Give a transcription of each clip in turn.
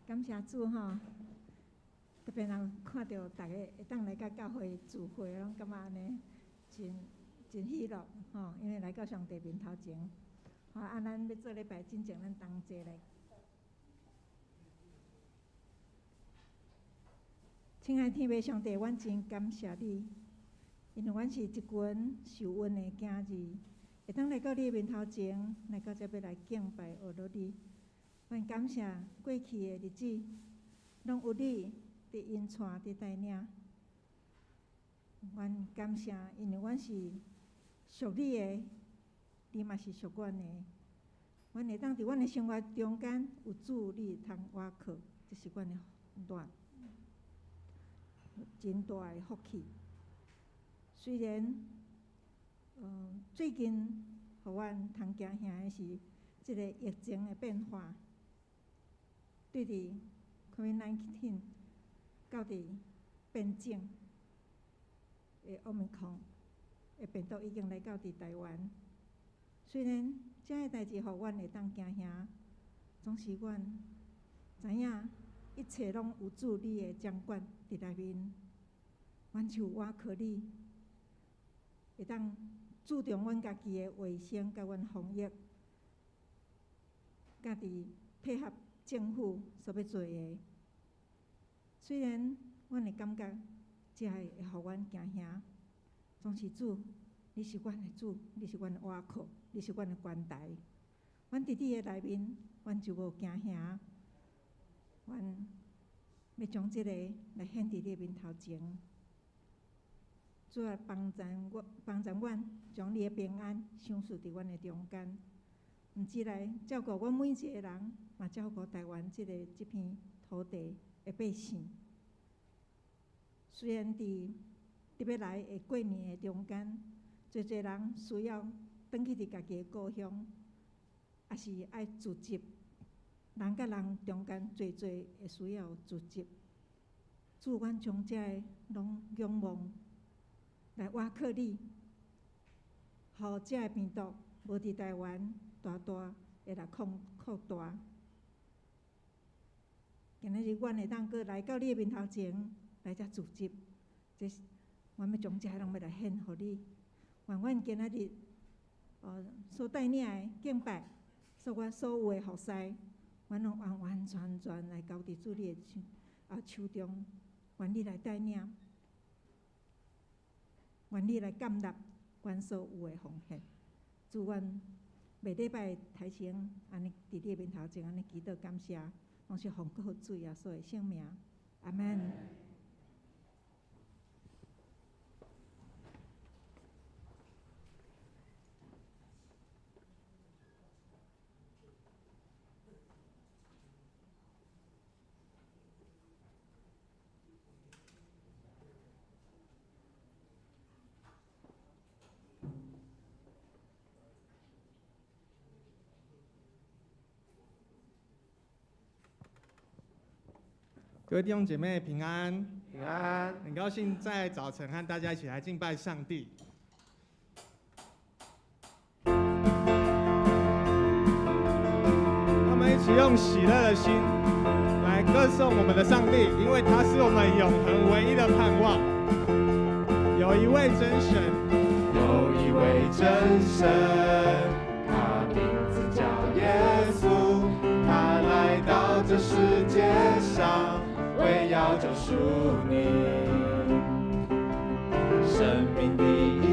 感谢主吼，特别人看到大家会当来到教会聚会，拢感觉安尼真喜乐吼，因为来到上帝面头前，吼咱要做礼拜之前，咱同齐来。亲爱天父上帝，阮真感谢你，因为阮是一群受恩的囝儿，会当来到你面头前，来到这要来敬拜学罗你。阮感谢过去的日子，拢有你伫引带、伫带领。阮感谢，因为阮是属你的，你嘛是属阮的。阮会当伫阮的生活中间有主你通倚靠，这是阮的真大的福气。虽然，最近互阮通惊吓的是即个疫情的变化。对伫 COVID-19 到伫变种的Omicron的病毒已经来到伫台湾，虽然这个代志互阮会当惊吓，总是阮知影一切拢有主你的掌管伫内面，阮就倚靠你，会当注重阮家己的卫生甲阮防疫，家己配合政府所要做的，虽然阮会感觉这会互阮惊吓，总是主，你是阮的主，你是阮的倚靠，你是阮的关台。阮伫你的内面，阮就无惊吓。阮要将这个来献伫你面头前，主啊，帮助阮，将你的平安赏赐伫阮的中间。毋只来照顾阮每一个人，嘛照顾台湾这片土地的百姓。虽然伫要来的过年的中间，侪人需要返去伫家己的故乡，也是爱聚集，人甲人中间侪会需要聚集。主，阮将这个拢仰望来倚靠你，互这个病毒无伫台湾大会来扩大。今仔日阮会当阁来到你的面头前来遮聚集，这是阮要将这个拢要来献互你。愿阮今仔日所带领的敬拜，所有的服侍，阮拢完完全全来交伫主你的手中，愿你来带领，愿你来感纳阮所有的奉献。主，阮每礼拜台前安尼伫你面头前安尼祈祷感谢，拢是奉靠主耶稣的圣名，阿门。各位弟兄姐妹平安，平安！很高兴在早晨和大家一起来敬拜上帝。让我们一起用喜乐的心来歌颂我们的上帝，因为他是我们永恒唯一的盼望。有一位真神，有一位真神，他名字叫耶稣，他来到这世界上，为要救赎你。生命的意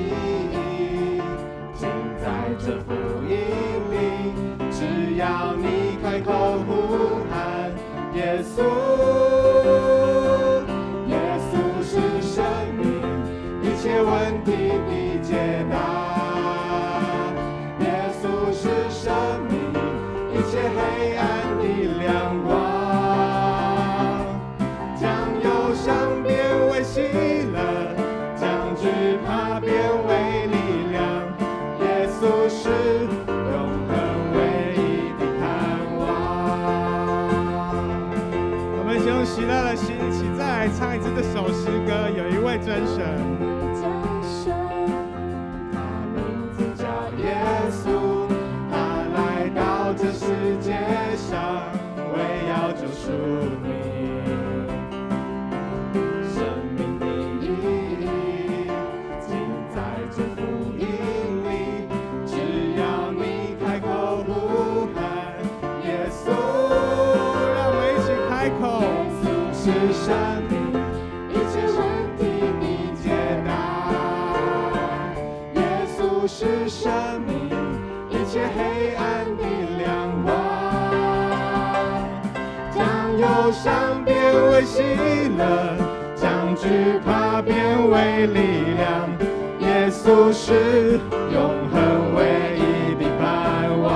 义尽在这福音里，只要你开口呼喊耶稣，耶稣是生命，一切问题的解答。耶稣是生命，一切黑暗的亮光。伤变为喜乐，将惧怕变为力量。耶稣是永恒唯一的盼望。我们一起用喜乐的心，一起再来唱一次这首诗歌。有一位真神，他名字叫耶稣，他来到这世界上，为要救赎你。生命的意义尽在这福音里，只要你开口呼喊耶稣，让我们一起开口。是生命，一切问题你解答。耶稣是生命，一切黑暗的亮光。将忧伤变为喜乐，将惧怕变为力量。耶稣是永恒唯一的盼望。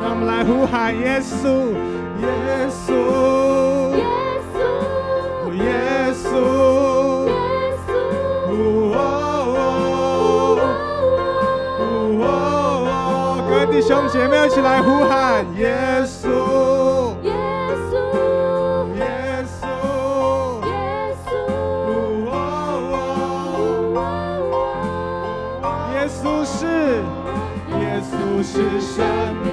让我们来呼喊耶稣，耶稣，耶稣，各位弟兄姐妹一起来呼喊耶稣，耶稣，耶稣，耶稣是生命，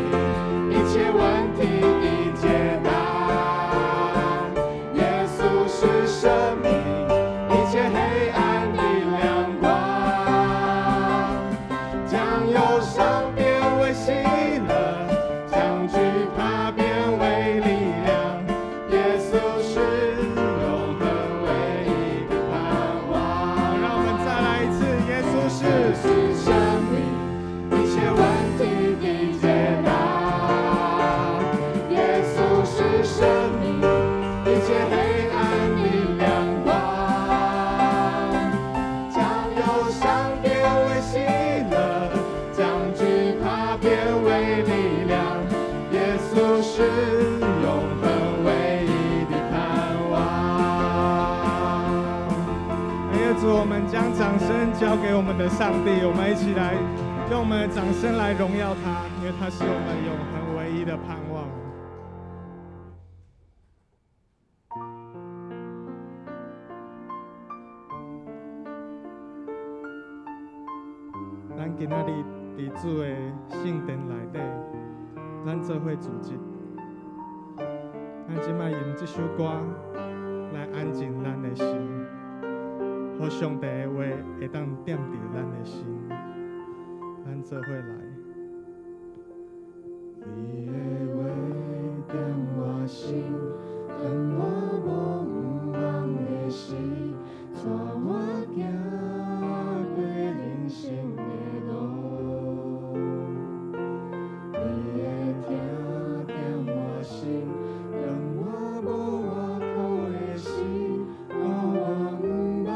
一切问题的解答。耶稣是生命，一切黑暗的亮光。将忧伤变为喜乐，将惧怕变为力量。耶稣是永恒唯一的盼望。让我们再来一次，耶稣是生命，一切问题的解答。耶稣是生命，一切黑暗的亮光。将忧伤变为喜乐，将惧怕变为力量。耶稣是永恒唯一的盼望。耶主，我们将掌声交给我们的上帝，我们一起来用我们的掌声来荣耀他，因为他是我们永恒唯一的盼望。咱今仔日伫主的圣殿内底，咱做伙组织，咱即摆用这首歌来安静咱的心。好上帝的话会当点伫咱的心，咱做伙来。你的话点我心，让我无毋茫的心，带我行过人生的路。你的听点我心，让我无外口的心，我毋茫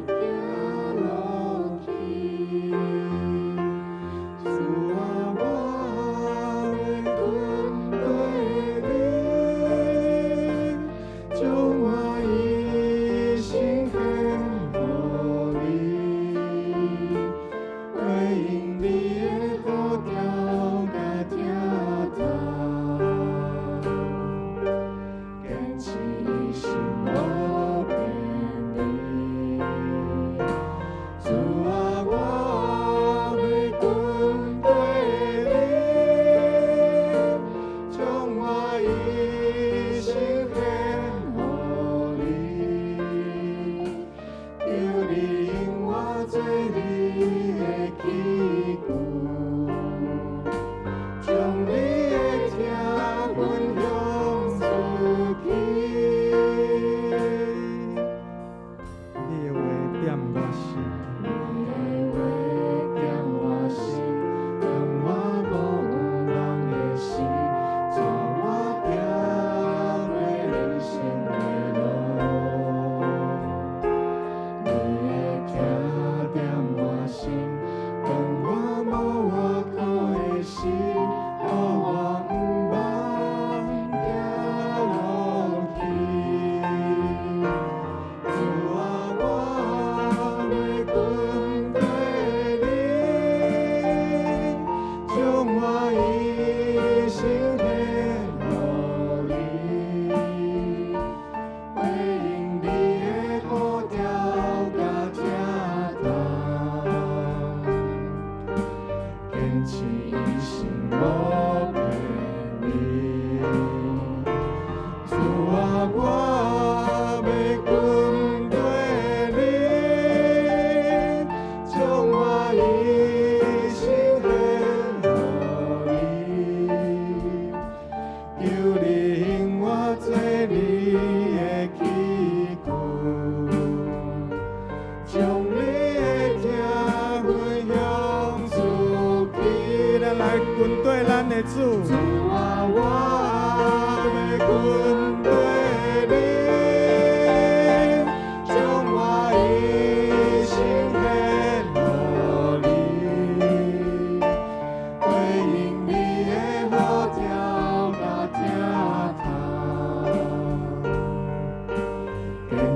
行落去。主啊，我要跟对你，将我一心献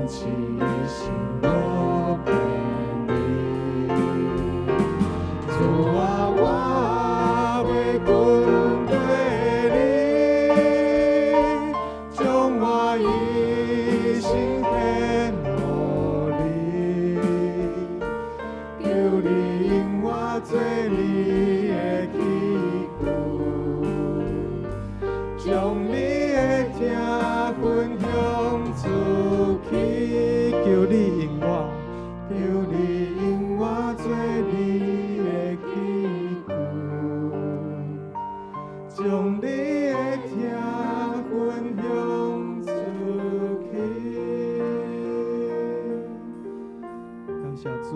起心无偏离。主啊，我要跟对你，将我一生献予你，求你引我做你的器具，将你的听分享出去，求你引我，求你引我做你的器具，将你的听分享出去。感谢主，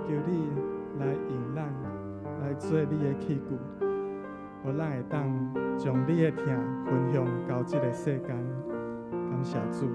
求你来引咱，来做你的器具，互咱会当将你的听分享到这个世间。感谢主。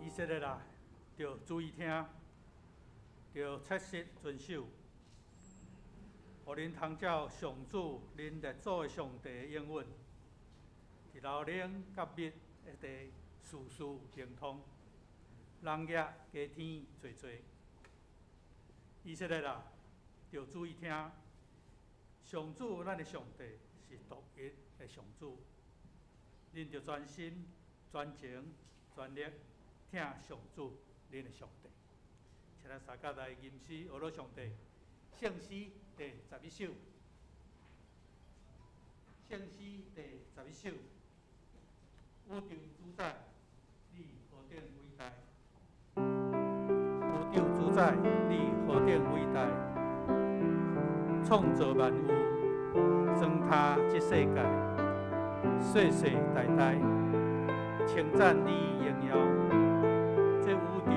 以色列人要注意听，要切实遵守，互恁通照上主恁列祖的上帝的应允，伫老冷甲密一地事事灵通，人业加添多多。以色列人要注意听，上主咱的上帝是独一的上主，恁要专心、专情、专力听上主恁的上帝。请咱三甲来吟诗学罗上帝，圣诗第11首。圣诗第11首，宇宙主宰，你何等伟大！宇宙主宰，你何等伟大！创造万物，装他这世界，世世代代称赞你荣耀。这宇宙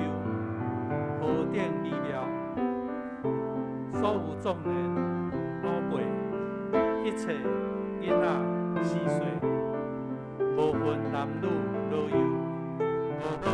何等美妙，所有众人老辈，一切囡仔细细，无分男女老幼，无老。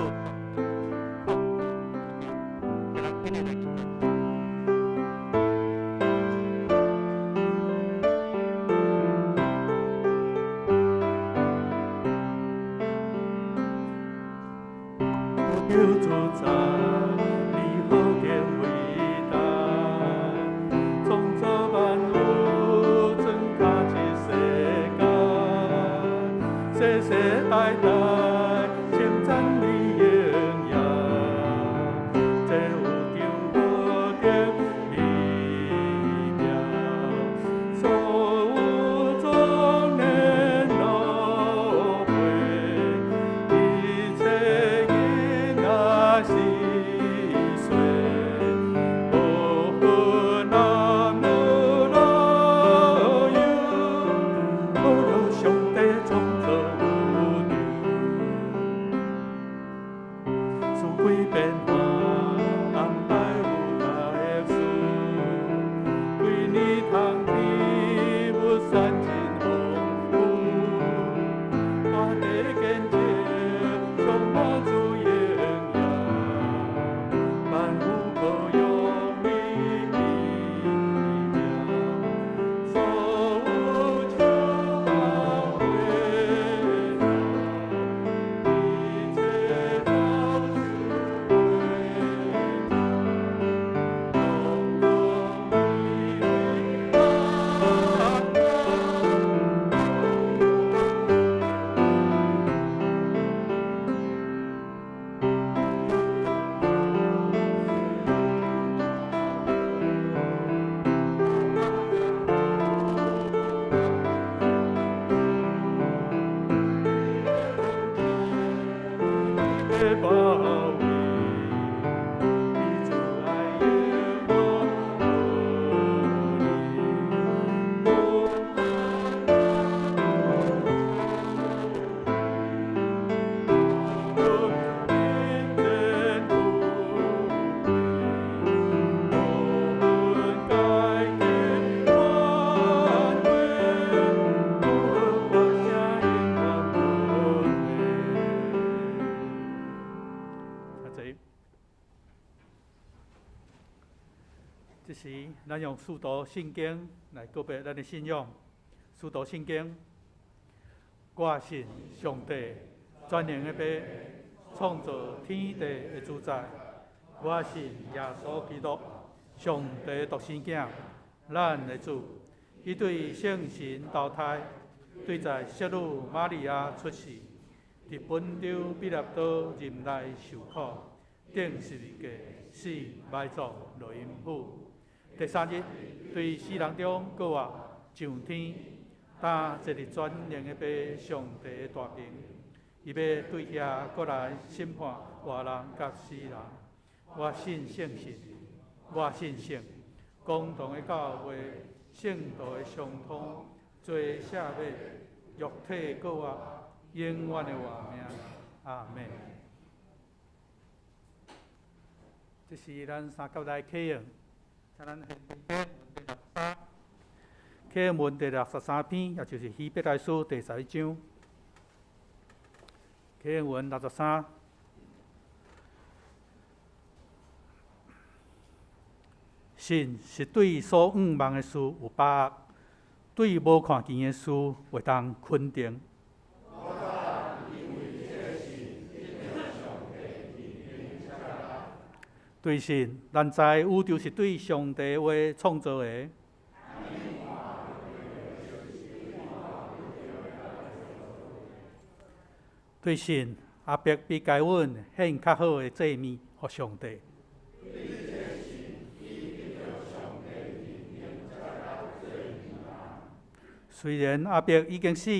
这时，咱用使徒圣经来告别咱的信仰。使徒圣经，我信上帝全能的爸，创造天地的主宰。我信耶稣基督，上帝独生子，咱的主。伊对圣神投胎，对在圣女玛利亚出世，伫本州彼拉多任内受苦，顶十字架死埋葬落阴府。第三日，对死人中搁活上天，担坐伫全能的爸上帝的大名，伊要对遐搁来审判活人甲死人。我信圣神，我信圣，共同的教会，圣道的相通，罪赦免，肉体搁活，永远的活命。阿门。这是咱三教内启用。请咱启用文第63篇，也就是希伯来书第11章。启用文63。神是对所仰望的事有把握，对无看见的事会当肯定。对神，咱知宇宙是对上帝话创造的。对神，阿伯比该阮献较好的祭物给上帝。虽然阿伯已经死，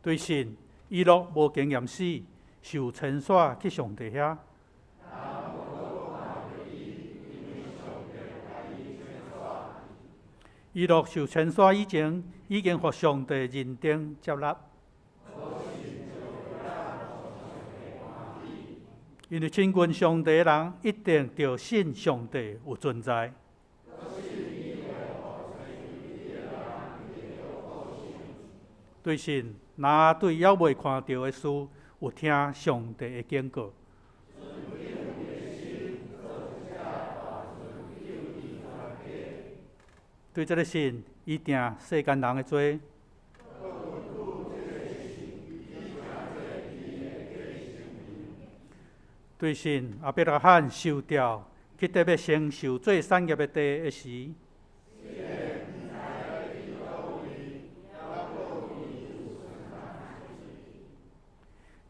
对神。伊若无经验死，受牵线去上帝遐。伊落受牵线以前，已经获上帝认定接纳。因为亲近上帝的人，一定着信上帝有存在。对神，若对还未看到的事，有听上帝的警告。对这个神，伊定世间人的罪。对神，阿伯拉罕受掉，去特别承受做产业的地的时，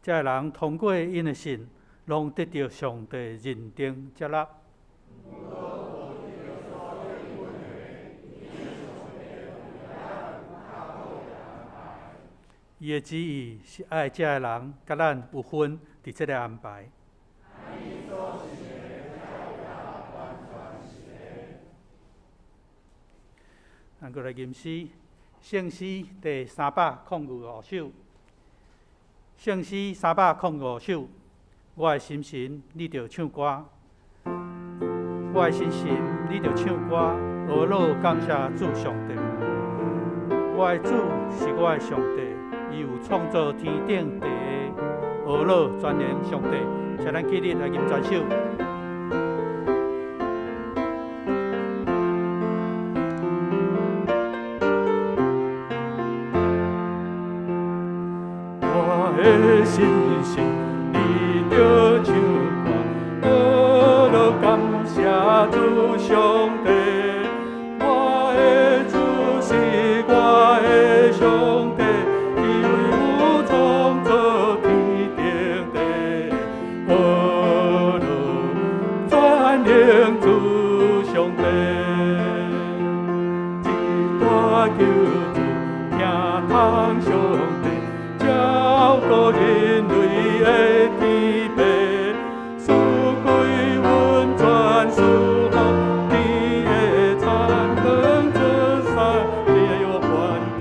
这人通过因的信，拢得到上帝认定接纳。伊的旨意是爱这个人甲咱有份伫这个安排。咱过来吟诗，圣诗第305首。圣诗305首，我的心神，你着唱歌。我的心神，你着唱歌，俄罗感谢主上帝。我的主是我的上帝，伊有创造天顶地的，俄罗全能上帝。请咱起立来吟全首。的心神，你着唱歌，俄罗感谢主上帝。我的主是我的上帝，伊有创造天顶地，俄罗全能主上帝。一大求主听通上帝。照顾人类的天命，赐归温泉，赐福天的产能这三地有还艰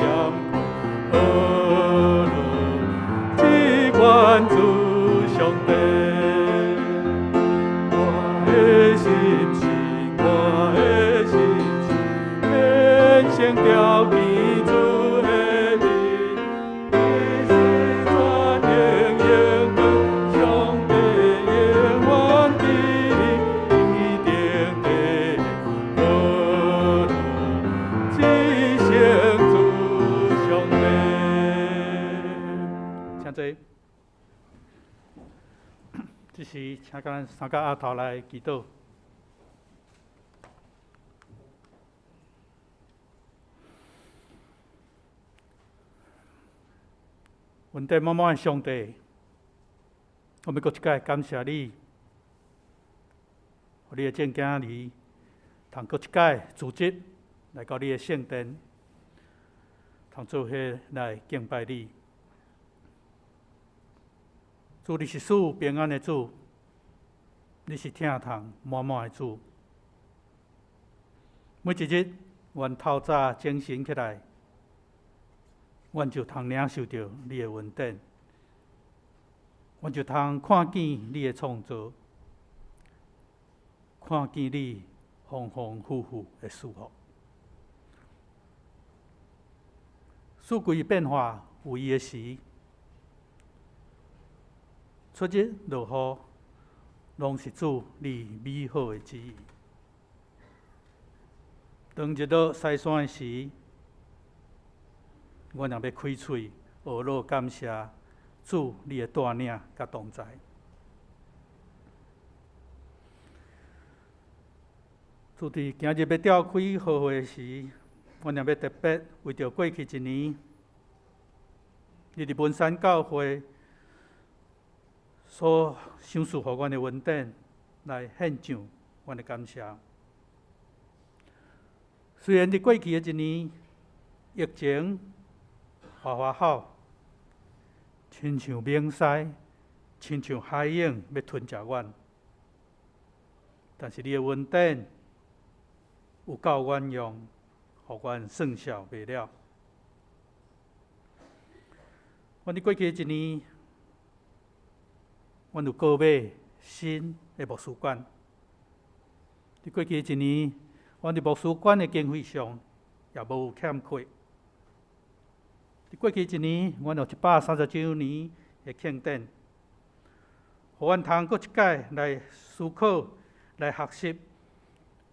苦，俄罗只愿主上帝。我的心是，我的心是，天生条件主的名。这时，请咱三个阿头来祈祷。阮在满满的上帝，我们搁一届感谢你，互你的正经儿，通搁一届组织来到你的圣殿，通做伙来敬拜你。主，你是赐平安的主，你是疼痛满满的主。每一日，阮透早精神起来，阮就通领受到你的恩典，阮就通看见你的创造，看见你丰丰富富的祝福。四季变化有伊的时。出日落雨，拢是主你美好的旨意。当日落西山的时，我若要开嘴，学罗感谢主你的带领甲同在。主伫今日要召开好会时，我若要特别为着过去一年，你伫文山教会所赏赐予阮的恩典，来献上阮的感谢。虽然伫过去的一年，疫情花好，亲像猛狮，亲像海涌要吞食阮，但是你的恩典有够远用，互阮算小袂了。阮伫过去一年，阮有购买新的牧师馆。伫过去一年，阮伫牧师馆的经费上也无欠缺。伫过去一年，阮有130周年的庆典，互阮通搁一摆来思考、来学习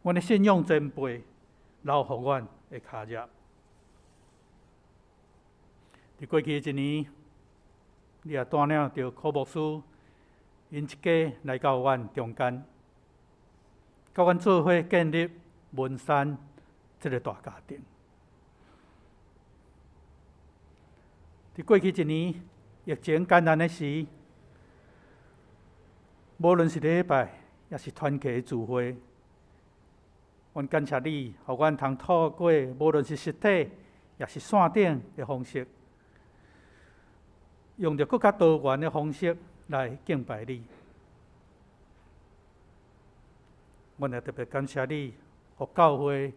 阮的信仰前辈留互阮的脚业。伫过去一年，你也带领着柯牧师，因一家来到阮中间，甲阮做伙建立文山这个大家庭。伫过去一年疫情艰难的时，无论是礼拜，也是团契聚会，阮感谢你，互阮通透过无论是实体，也是线顶的方式，用着更较多元的方式来敬拜你。阮也特别感谢你，互教会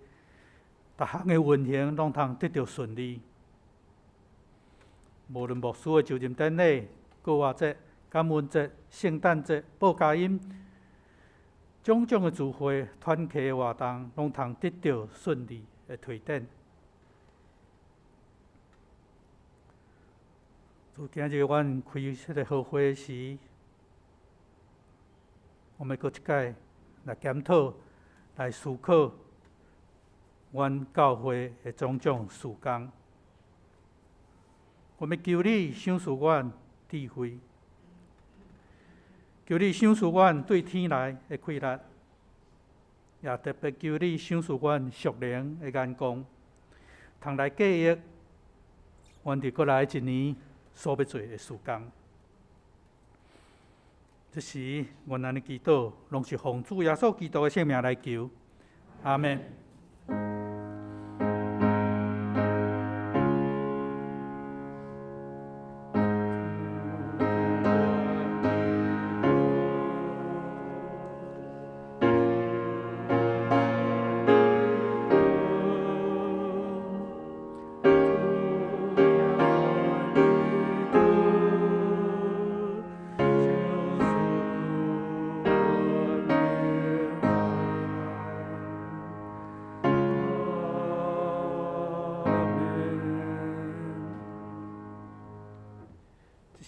逐项的运行拢通得到顺利。无论牧师的就任典礼、过活节、感恩节、圣诞节、报佳音，种种的聚会、团契的活动，拢通得到顺利的推展。从今日阮开这个好会时，我们搁一摆来检讨、来思考阮教会的种种事工。我们求你赏赐阮智慧，求你赏赐阮对天来的开力，也特别求你赏赐阮属灵的眼光，通来记忆阮伫过来一年所要做的事工。这时，阮安尼祈祷，拢是奉主耶稣基督的圣名来求，阿们。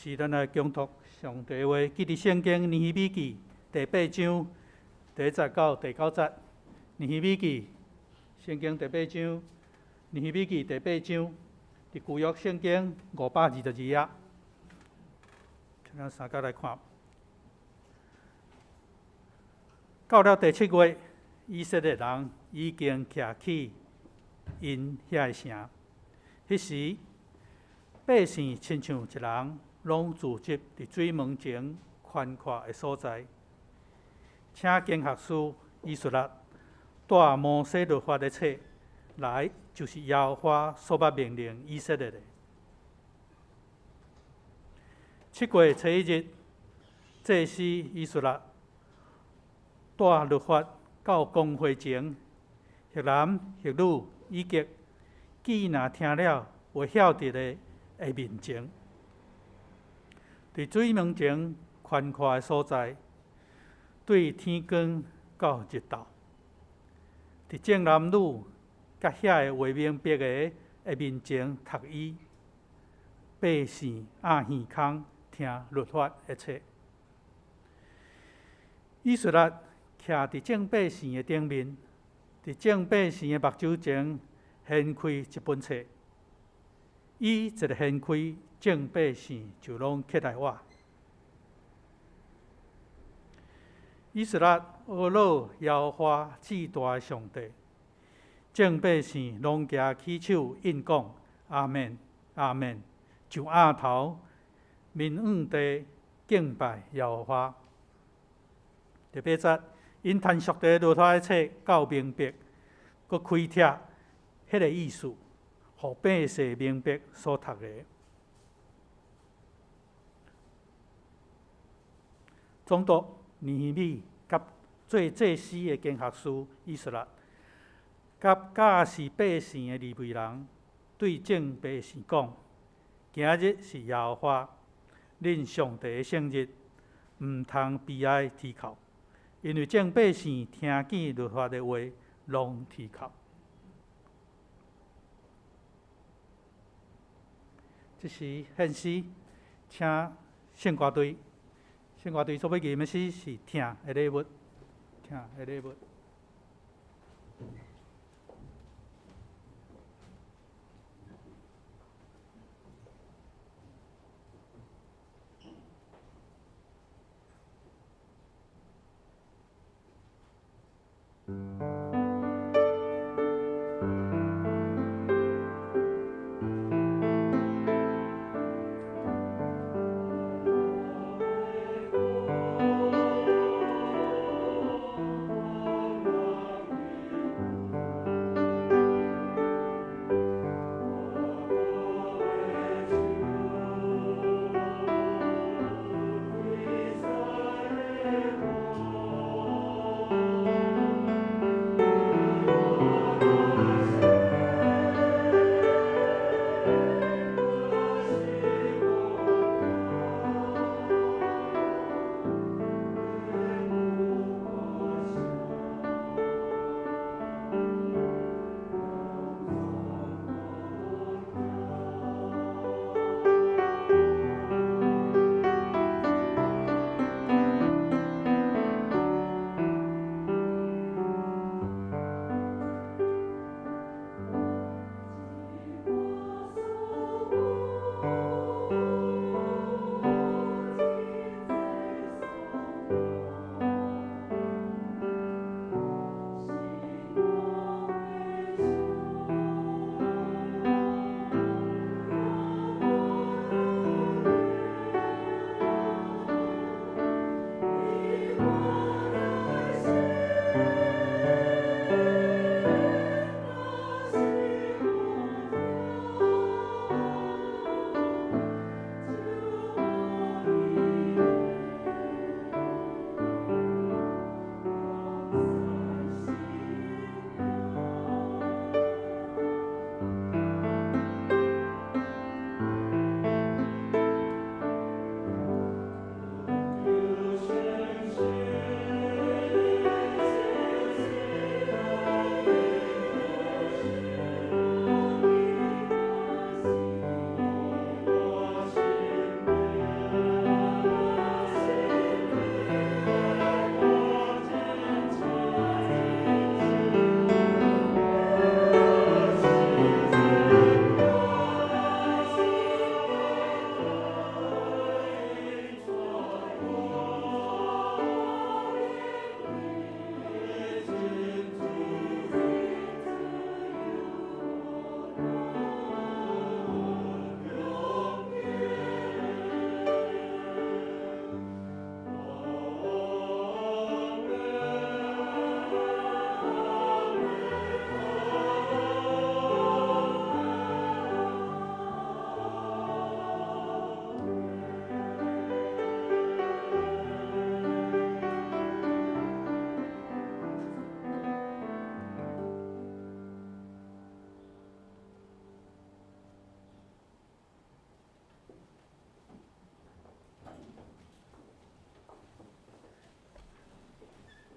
是咱来恭读上帝话，记伫圣经尼希米记第8章第1节到第9节。尼希米记圣经第8章，尼希米记第8章，伫旧约圣经522页。咱三角来看。到了第7月，以色列人已经徛起因遐个城。迄时，百姓亲像一人，拢聚集伫水门前宽阔的所在，请经学师以色列带摩西律法的册来，就是耶和华所捌命令以色列的。7月初1日，祭司以色列带律法到公会前，迄男迄女以及既若听了有晓得的面前。伫水门前宽阔的所在，对天光到日头，伫众男女甲遐个画明白个面前读伊，百姓按耳孔听律法的册。以色列徛伫众百姓的顶面，伫众百姓的目睭前掀开一本册，伊一个掀开，众百姓就拢起来活。以色列学老耶和华至大的上帝，众百姓拢举起手应讲阿们，阿们，就额头面向地敬拜耶和华。第8节，因谈属地律法的册够明白，佮开帖迄个意思，互百姓明白所读的。总督尼希米甲做祭司的经学师以色列，甲教是百姓的利未人，对众百姓讲：今日是耶和华恁上帝的圣日，毋通悲哀啼哭，因为众百姓听见律法的话，拢啼哭。这是献诗，请献歌队所要念的诗是听的礼物，听的礼物。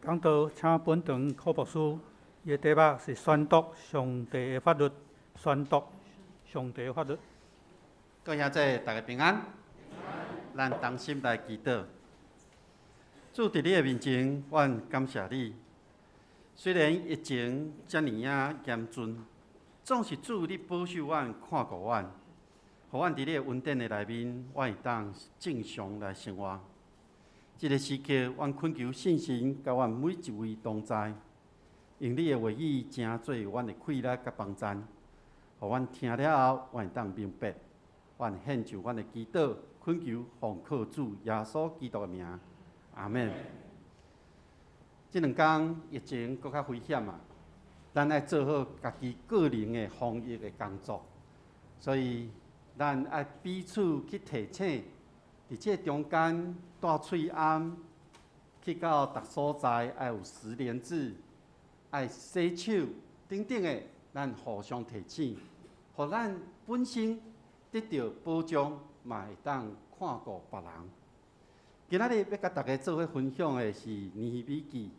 讲道，请本堂柯牧师，伊的题目是宣读上帝的法律，宣读上帝的法律。各位兄弟，大家平安。咱同心来祈祷。主伫你的面前，阮感谢你。虽然疫情遮尔啊严峻，总是主你保守阮、看顾阮，互阮伫你的恩典的内面，我会当正常来生活。这个时刻，阮恳求信心，甲阮每一位同在，用你的话语正做阮的快乐甲帮助，互阮听了后，阮会当明白。阮献上阮的祈祷，恳求奉靠主耶稣基督的名，阿门。这两天疫情搁较危险啊，咱爱做好家己个人的防疫的工作，所以咱爱彼此去提醒。伫这中间，带喙安去到逐所在，爱有10连制，爱洗手，等等的，咱互相提醒，互咱本身得到保障，嘛会当看顾别人。今仔日要甲大家做伙分享的是尼希米记。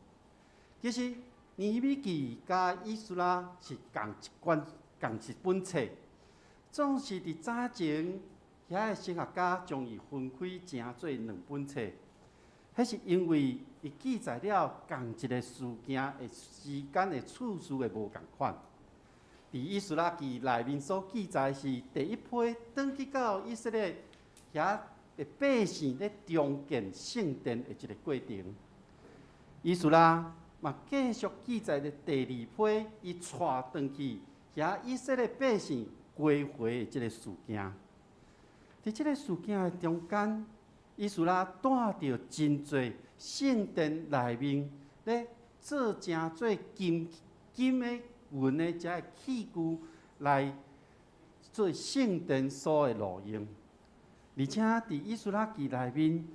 其实尼希米记甲以斯拉是共一本册，总是伫早前遐个神学家将伊分开成做2本册。迄是因为伊记载了同一个事件的时间的次序会无共款。伫以斯拉记内面所记载是第一批转去到以色列遐的百姓咧重建圣殿的一个过程。以斯拉嘛继续记载的第2批，伊带转去遐以色列百姓归回的这个事件。伫这个事件的中间，以斯拉带着真侪圣殿内面咧做真侪金的银的遮个器具来做圣殿所的路用，而且伫以斯拉记内面，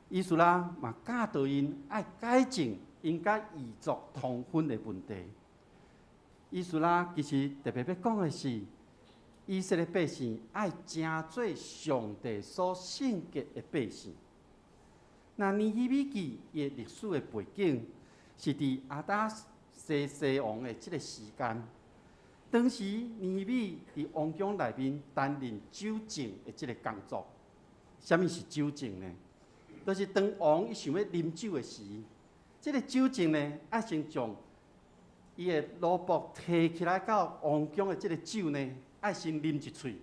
以斯拉嘛教导因爱改正因甲异族通婚的问题。以斯拉其实特别要讲的是，以色列百姓爱真做上帝所圣洁的百姓。那尼希米记伊历史的背景是伫亚达西西王的这个时间，当时尼希米伫王宫内面担任酒政的这个工作。什么是酒政呢？就是当王伊想要啉酒的时，这个酒政呢爱先将伊的奴仆提起来到王宫的这个酒呢，爱先啉一喙，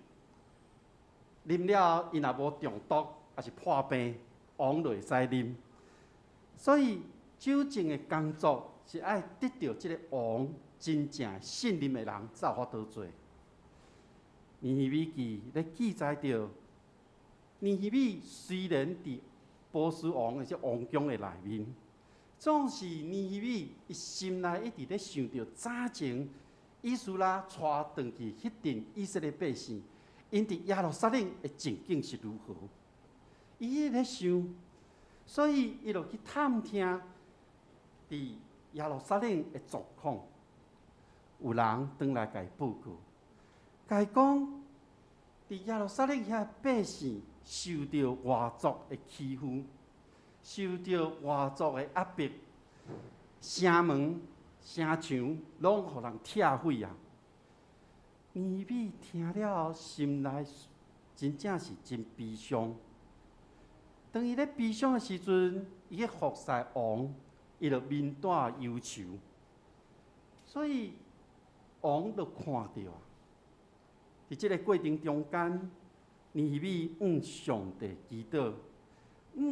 啉了伊若无中毒，还是破病。王就会使啉，所以酒政的工作是爱得到这个王真正信任的人才有法度做。尼希米记咧记载着，尼希米虽然伫波斯王的这王宫的内面，总是尼希米伊心内一直咧想着早前以斯拉带转去迄阵以色列百姓，因伫耶路撒冷的情景是如何。伊咧想，所以伊就去探听伫耶路撒冷的状况。有人转来甲伊报告，甲伊讲，伫耶路撒冷遐百姓受到外族的欺负，受到外族的压迫，城门、城墙拢互人拆毁啊！尼希米听了后，心内真正是真悲伤。当伊咧悲伤的时阵，伊去服侍王，伊就面带忧愁。所以王就看到啊，伫即个过程中间，尼希米向上帝祈祷，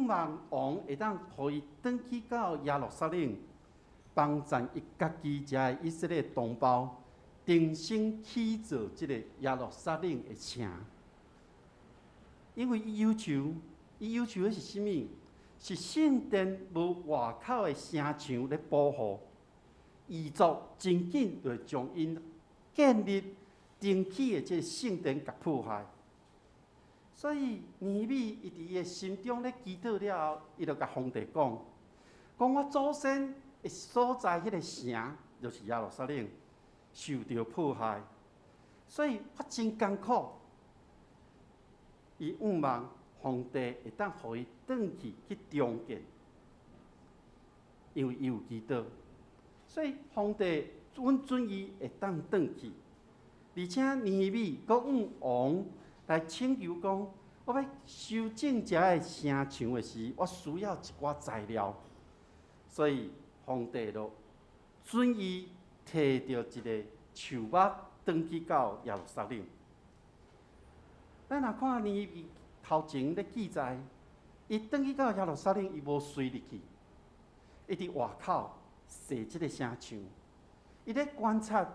望王会当互伊转去到耶路撒冷，帮助伊家己遮的以色列同胞，重新起造即个耶路撒冷的城，因为伊忧愁。伊要求的是甚物？是圣殿无外口的城墙咧保护，异族真紧就将因建立登起的这个圣殿甲破坏。所以尼希米伊伫伊的心中咧祈祷了后，伊就甲皇帝讲：我祖先的所在迄个城，就是耶路撒冷，受到破坏，所以我真艰苦。伊望皇帝会当互伊转去重建，因为伊有祈祷，所以皇帝准伊会当转去。而且尼希米阁向王来请求讲，我要修整遮个城墙的时，我需要一寡材料，所以皇帝就准伊摕着一个树木转去到耶路撒冷。咱若看尼希米头前咧记载，伊转去到耶路撒冷，伊无随入去，伊伫外口设即个城墙，伊咧观察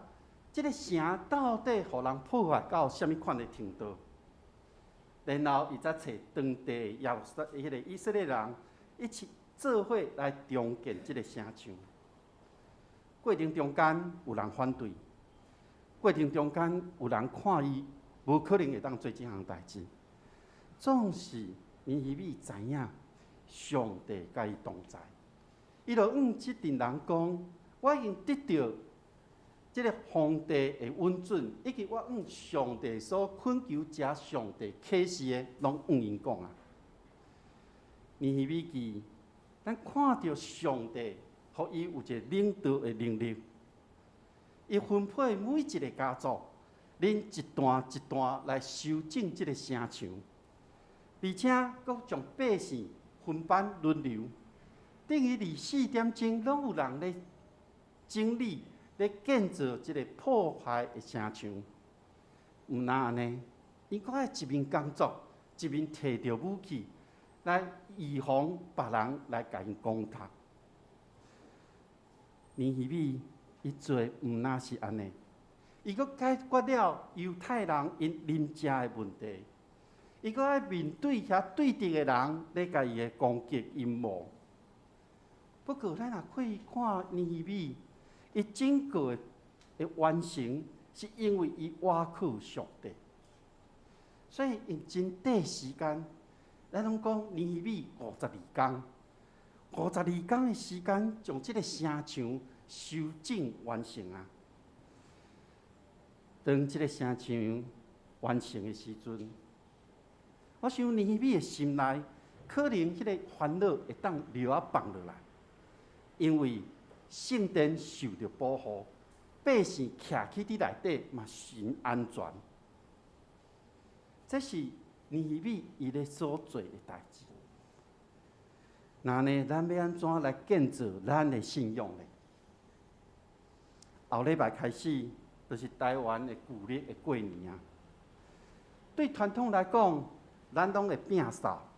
即个城到底互人破坏到什么款的程度，然后伊才找当地耶路撒迄个以色列人一起做伙来重建即个城墙。过程中间有人反对，过程中间有人看伊无可能会当做即项代志。总是尼希米知影上帝甲伊同在，伊就向即群人讲：我已经得到即个皇帝的允准，以及我向上帝所恳求加上帝启示的，拢向因讲啊。尼希米记，咱看到上帝，互伊有一个领导的能力，伊分配每一个家族，恁一段一段来修整即个城墙，而且佫将百姓分班轮流，等于24点钟拢有人咧整理。咧建造一个破坏的城墙，毋那安尼，伊阁爱一面工作，一面摕着武器来预防别人来甲因攻击。尼希米伊做毋那是安尼，伊阁解决了犹太人因啉食的问题，伊阁爱面对遐对敌的人咧甲伊的攻击阴谋。不过，咱若可以看尼希米。伊整个的完成，是因为伊倚靠上帝，所以用真短时间，咱拢讲尼希米52天，52天的时间，将即个城墙修整完成啊。当即个城墙完成的时阵，我想尼希米的心内可能迄个烦恼会当留啊放落来，因为。圣殿受到保护，百姓徛起伫内底嘛寻安全。这是尼希米伊咧所做的代志。那呢，咱要安怎来建造咱的信仰呢？后礼拜开始，就是台湾的旧历的过年啊。对传统来讲，咱拢会摒扫，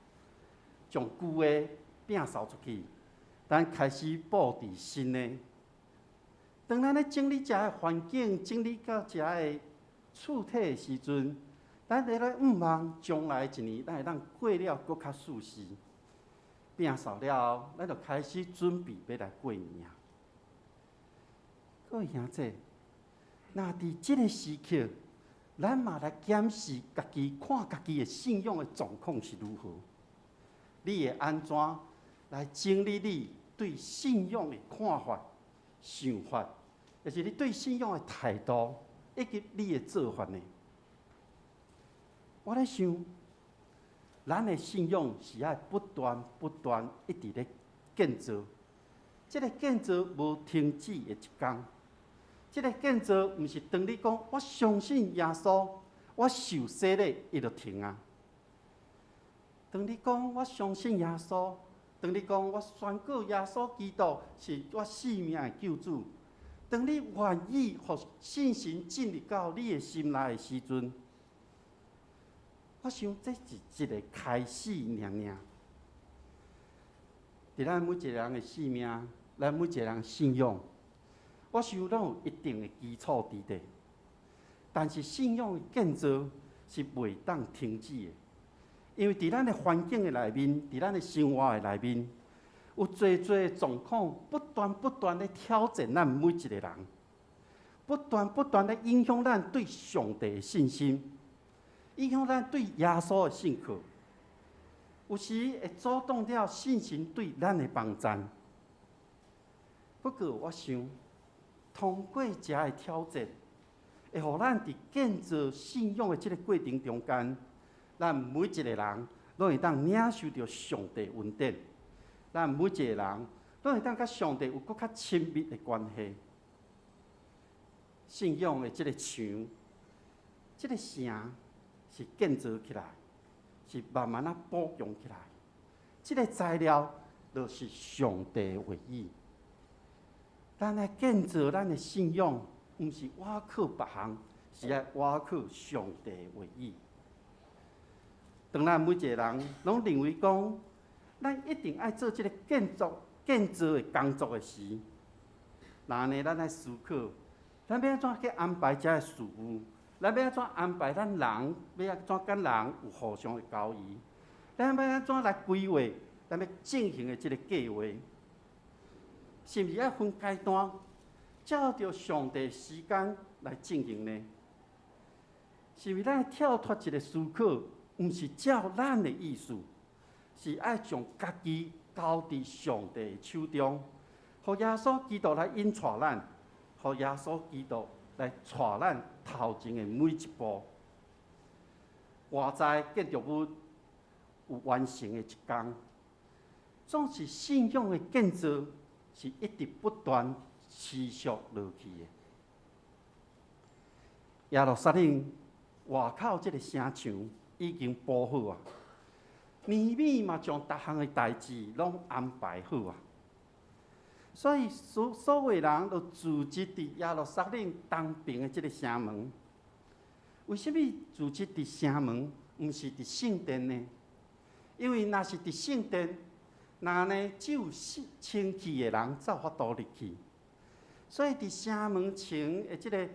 将旧的摒扫出去。咱开始布置新的。当咱咧整理遮个环境、整理到遮个厝体的时阵，咱咧毋望将来一年咱会当过了搁较舒适。摒扫了后，咱就开始准备要来过年啊。各位兄弟，若伫即个时刻，咱嘛来检视家己，看家己的信仰的状况是如何。你会安怎来整理你对信仰的看法、想法，也是你对信仰的态度，以及你的做法呢？我咧想，咱的信仰是爱不断一直咧建造。这个建造无停止的一天。这个建造毋是当你讲我相信耶稣，我受洗礼，伊就停啊。当你讲我相信耶稣，当你讲我宣告耶稣基督是我生命的救主，当你愿意互信心进入到你的心内的时阵，我想这是一个开始尔。伫咱每一个人的生命，咱每一个人信仰，我想拢有一定的基础伫地。但是信仰的建造是袂当停止的。因为伫咱的环境的内面，伫咱的生活的内面，有侪状况不断咧挑战咱每一个人，不断咧影响咱对上帝的信心，影响咱对耶稣的信靠，有时会阻挡了信心对咱的帮助。不过，我想通过这个挑战，会互咱伫建造信仰的这个过程中间。咱每一个人拢会当领受到上帝的恩典，咱每一个人拢会当甲上帝有搁较亲密的关系。信仰的这个墙，这个城是建造起来，是慢慢补强起来。这个材料就是上帝的话语。咱来建造咱的信仰，毋是倚靠别项，是爱倚靠上帝的话语。当咱每一个人拢认为讲，咱一定爱做这个建造的工作的时，那安尼咱来思考，咱要安怎去安排这个事务？咱要安怎安排咱人？要安怎跟人有互相的交易？咱要安怎来规划咱要进行的这个计划？是毋是要分阶段，照着上帝时间来进行呢？是毋是咱跳脱一个思考？毋是照咱的意思，是爱将家己交伫上帝的手中，互耶稣基督来引带咱，互耶稣基督来带咱头前的每一步。活在建筑物有完成的一天，总是信仰的建造是一直不断持续落去的。耶路撒冷外口这个城墙已经布好啊，尼米嘛将各项的代志拢安排好啊。所以所有人都聚集伫耶路撒冷东边的这个城门。为什么聚集伫城门，毋是伫圣殿呢？因为若是伫圣殿，那呢只有清气的人才有法度入去。所以伫城门前的这个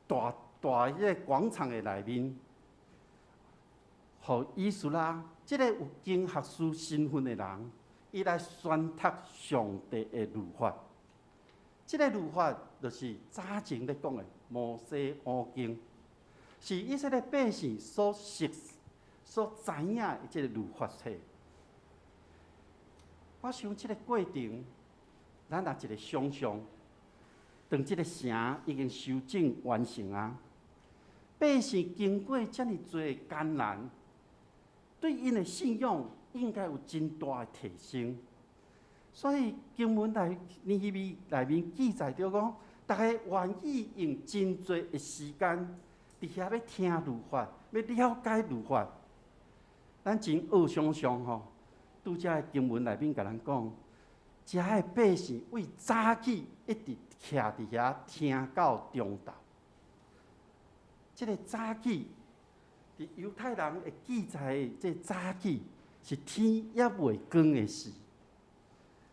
大个广场的内面，互以斯拉这个有经学士身份的人，伊来宣读上帝的律法。这个律法就是早前咧讲的摩西五经，是以色列百姓所知影的这个律法册。我想这个过程，咱也一个想象，当这个城已经修整完成啊，百姓经过这么多艰难，对因的信仰应该有真大的提升。所以经文尼希米内面记载着讲，大家愿意用真多的时间伫遐要听律法，要了解律法。咱真好想象吼，拄则的经文内面甲咱讲，遮的百姓为早起一直徛伫遐听到中昼。这个早起，伫犹太人会记载的这早起，是天还未光的时。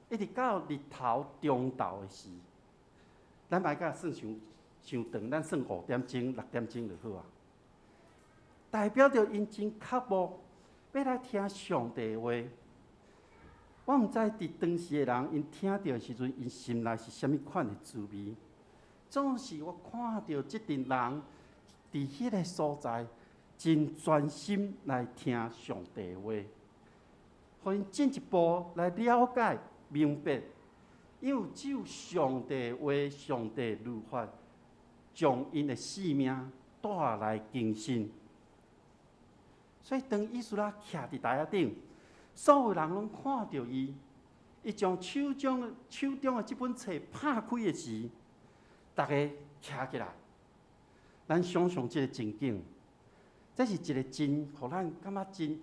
一直到日头中昼的时，咱莫甲算伤长，咱算5点钟、6点钟就好啊。代表着因真渴慕要来听上帝的话。我毋知伫当时的人，因听到的时阵，因心内是虾米款的滋味。总是我看到即群人伫迄个所在，真专心来听上帝的话，互因进一步来了解。明白，因为只有上帝的话、上帝的律法，将因的性命带来更新。所以，当以斯拉徛伫台仔顶，所有人拢看到伊，伊将手中的这本册拍开的时，大家徛起来，咱想象这个情景，这是一个真，互咱感觉真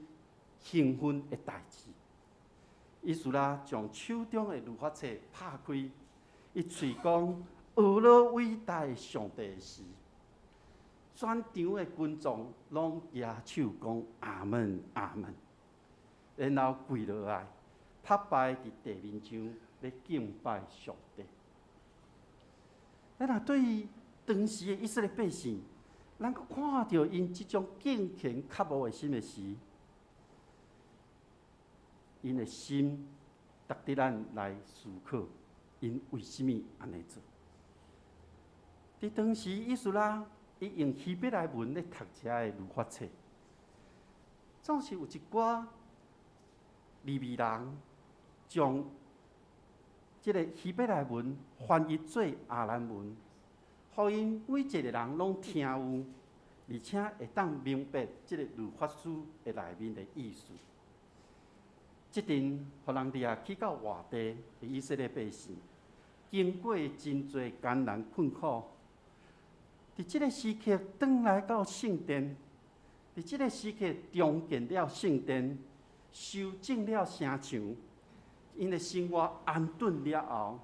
兴奋的代志。以斯拉将手中的律法册拍开，伊嘴讲学了伟大的上帝的事，全场的群众拢举手讲阿门阿门，然后跪落来，拍拜伫地面上咧敬拜上帝。咱若对于当时的以色列百姓，咱看到因即种敬虔渴慕的心的时，因的心值得咱来思考，因为什么安尼做？伫当时，以斯拉伊用希伯来文咧读遮个律法册，总是有一寡利未人将即个希伯来文翻译做亚兰文，互因每一个人拢听有，而且会当明白即个律法书的内面的意思。即阵，互人掠去到外地的以色列百姓，经过真侪艰难困苦，伫即个时刻转来到圣殿，伫即个时刻重建了圣殿，修整了城墙，因的生活安顿了后，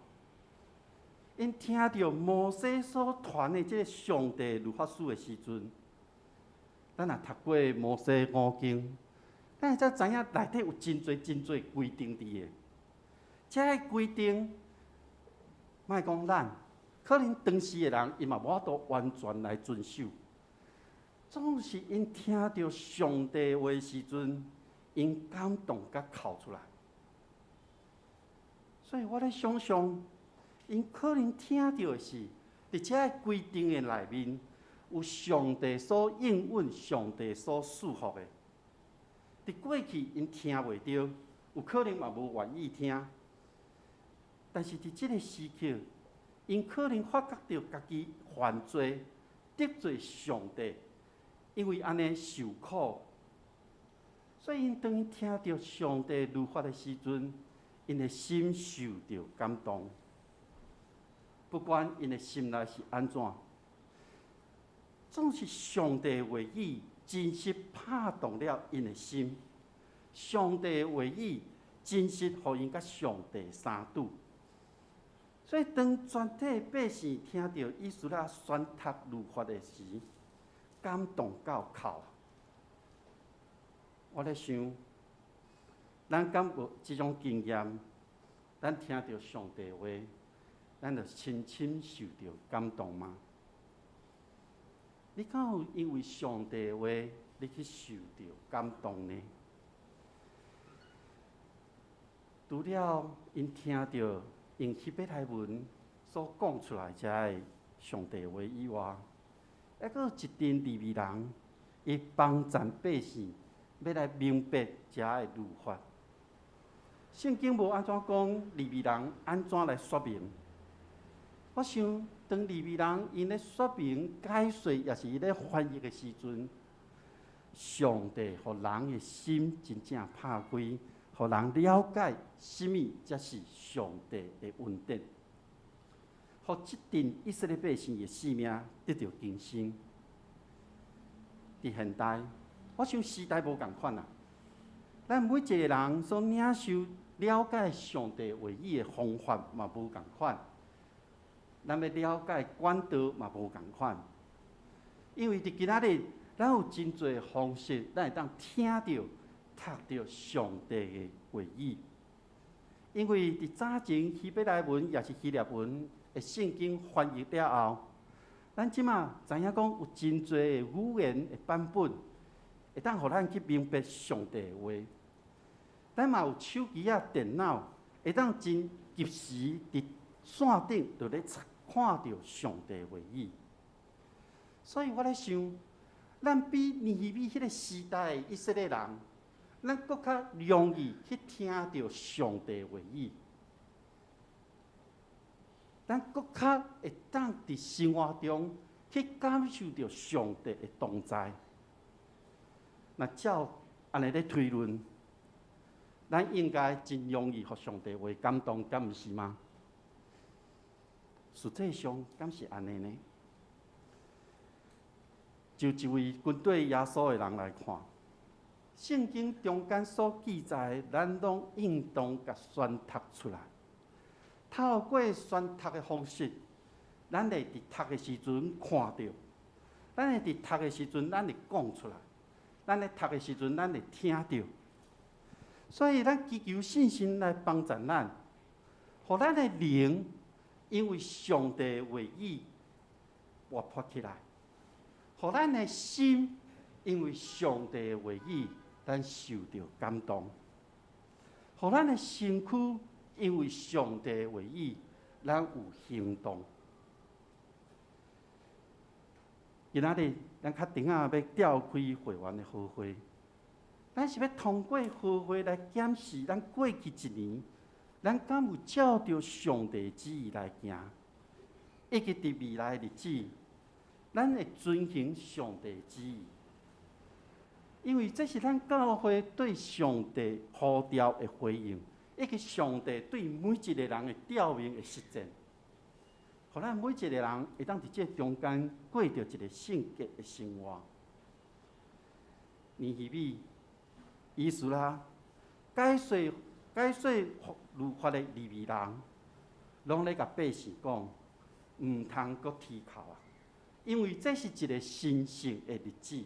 因听到摩西所传的即个上帝律法书的时阵，咱也读过摩西五经。咱才知影内底有真侪规定伫个，这个规定，莫讲咱，可能当时的人伊嘛无法度完全来遵守。总是因听到上帝话的时阵，因感动甲哭出来。所以我咧想象，因可能听到的是，伫这个规定的内面，有上帝所应允、上帝所赐福的。伫过去，因听袂到，有可能嘛无愿意听。但是伫即个时刻，因可能发觉到家己犯罪得罪上帝，因为安尼受苦，所以因当因听到上帝律法的时阵，因的心受到感动。不管因的心内是安怎，总是上帝的话语真实拍动了因的心。上帝的话语真实，互因甲上帝相拄。所以，当全体百姓听到以斯拉宣读律法的时，感动到哭。我咧想，咱敢有这种经验？咱听到上帝的话，咱就深深受到感动吗？你敢有因为上帝的话，你去受到感动呢？除了因听到用希伯来文所讲出来遮个上帝话以外，还佫有一群利未人，伊帮助百姓要来明白遮个律法。圣经无安怎讲利未人安怎来说明？我想，当利未人因咧说明解说，也是伊咧翻译的时阵，上帝互人的心真正拍开。互人了解什么才是上帝的恩典，互这群以色列百姓的性命得到更新。伫现代，我想时代无共款啦，咱每一个人所领受了解上帝话语的方法嘛无共款，咱要了解管道嘛无共款。因为伫今仔日，咱有真侪方式，咱会当听到。读到上帝的话语，因为伫早前希伯来文也是希腊文的圣经翻译了后，咱即马知影讲有真侪的语言的版本，会当互咱去明白上帝的话。咱嘛有手机啊、电脑，会当真及时伫线顶就咧看到上帝的话语。所以我咧想，咱比尼希米迄个时代的以色列人。咱搁较容易去听到上帝的话语，咱搁较会当伫生活中去感受到上帝的同在。那照安尼咧推论，咱应该真容易互上帝话感动，敢毋是吗？实际上，敢是安尼呢？就一位军队耶稣的人来看。圣经中间所记载，咱拢应当甲宣读出来。透过宣读的方式，咱会伫读的时阵看到，咱会伫读的时阵，咱会讲出来；咱咧读的时阵，咱会听到。所以，咱祈求信心来帮助咱，互咱的灵因为上帝的话语活泼起来，互咱的心因为上帝的话语。咱受到感动，互咱的身躯因为上帝的话语，咱有行动。今仔日咱较顶要召开会员的好会，咱是要通过好会来检视咱过去一年，咱敢有照着上帝的旨意来行，以及伫未来的日子，咱会遵行上帝的旨意。因为这是咱教会对上帝呼召的回应，以及上帝对每一个人的调命的实践，互咱每一个人会当伫这中间过着一个圣洁的生活。尼希米、以斯拉、解说律法的利未人，拢咧甲百姓讲，唔通搁提口啊，因为这是一个神圣的日子，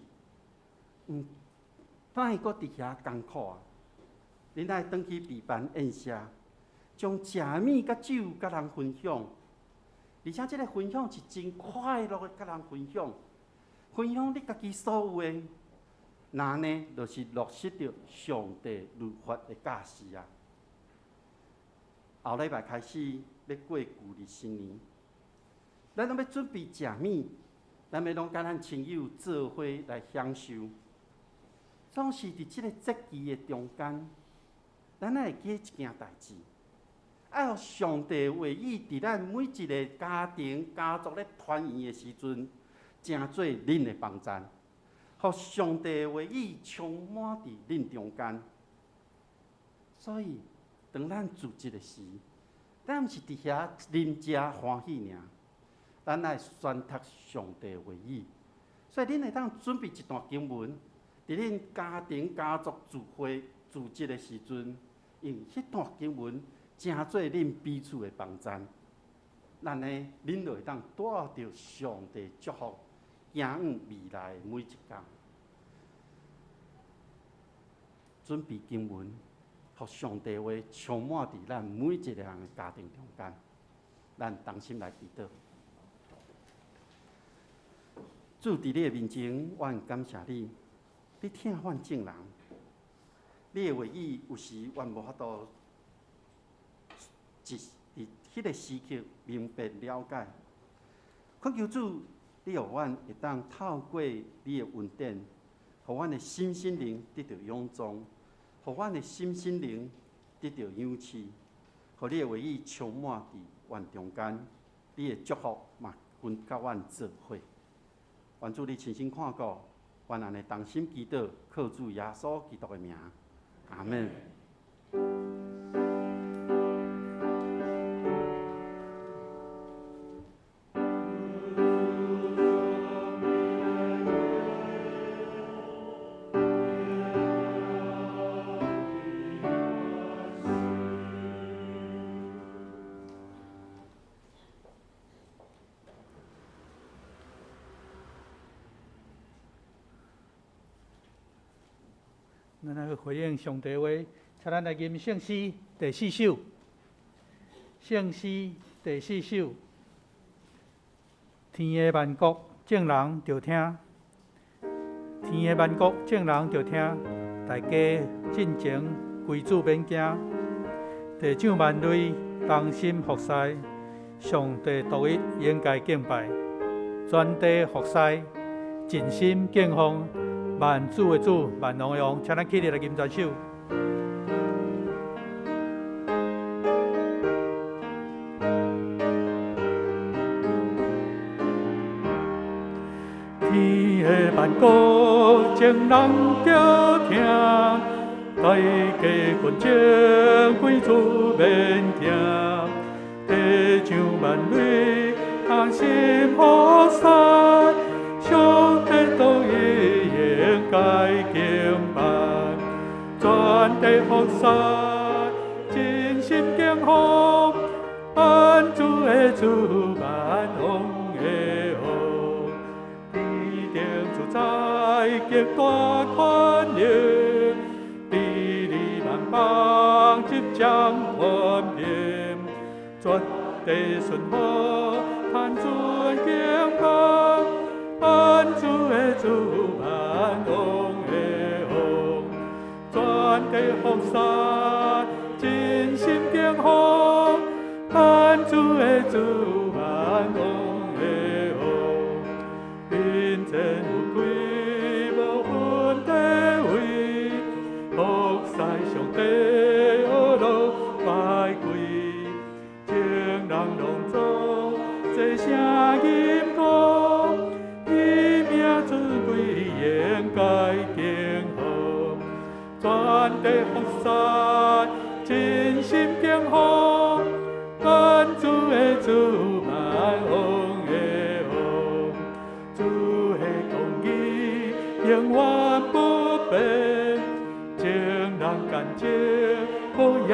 歹搁伫遐艰苦啊！恁爱转去备办宴席，将食物甲酒甲人分享，而且这个分享是真快乐的，甲人分享，分享你家己所有的，那呢，就是落实着上帝律法的教示啊！后礼拜开始要过旧历新年，咱拢要准备食物，咱要拢甲咱亲友做伙来享受。总是伫即个节期的中间，咱会记一件代志，爱互上帝话语伫咱每一个家庭、家族咧团圆的时阵，成做恁的帮赞，互上帝话语充满伫恁中间。所以，当咱自节的时，咱毋是伫遐啉食欢喜尔，咱爱宣读上帝话语。所以，恁会当准备一段经文，伫恁家庭、家族聚会、自节的时阵，用迄段经文。成做恁彼此的帮赞，咱呢，恁就会当带着上帝祝福，行往未来的每一天。准备经文，互上帝话充满伫咱每一个人的家庭中间。咱同心来祈祷。主伫你的面前，我感谢你，你听阮众人，你的话语有时阮无法度。伫迄个时刻明白了解，恳求主，你互阮会当透过你的恩典，互阮的心灵得到永壮，互阮的心灵得到养赐，互你的话语充满伫阮中间，你的祝福嘛分甲阮做伙。愿主你亲身看顾，阮安尼同心祈祷，靠主耶稣基督的名，阿门。咱来回应上帝话，请咱来吟圣诗第4首。圣诗第4首，天的万国众人着听，天的万国众人着听，大家进前归主免惊，地上万类同心服侍，上帝独一应该敬拜，全地服侍，尽心敬奉。万主的主，万王的王，请咱起立来吟全首。天的万国众人着听，大家群众归主免惊，地上万类同心服侍，上帝独一。应该敬拜，全地服侍，真心敬奉，万主的主，万王的王，地顶主宰极大权力，地理万邦即将完变，全地顺服，盼尊敬拜，万主的主。万王的王，全地服侍，真心敬奉，万主的主，万王的王，面前有鬼无分地位，服侍上帝学路拜跪，众人拢做这声音歌，以命尊贵。应该敬奉，全地服侍，真心敬奉，万主的主，万王的王，主的公义永远不变，众人感情无也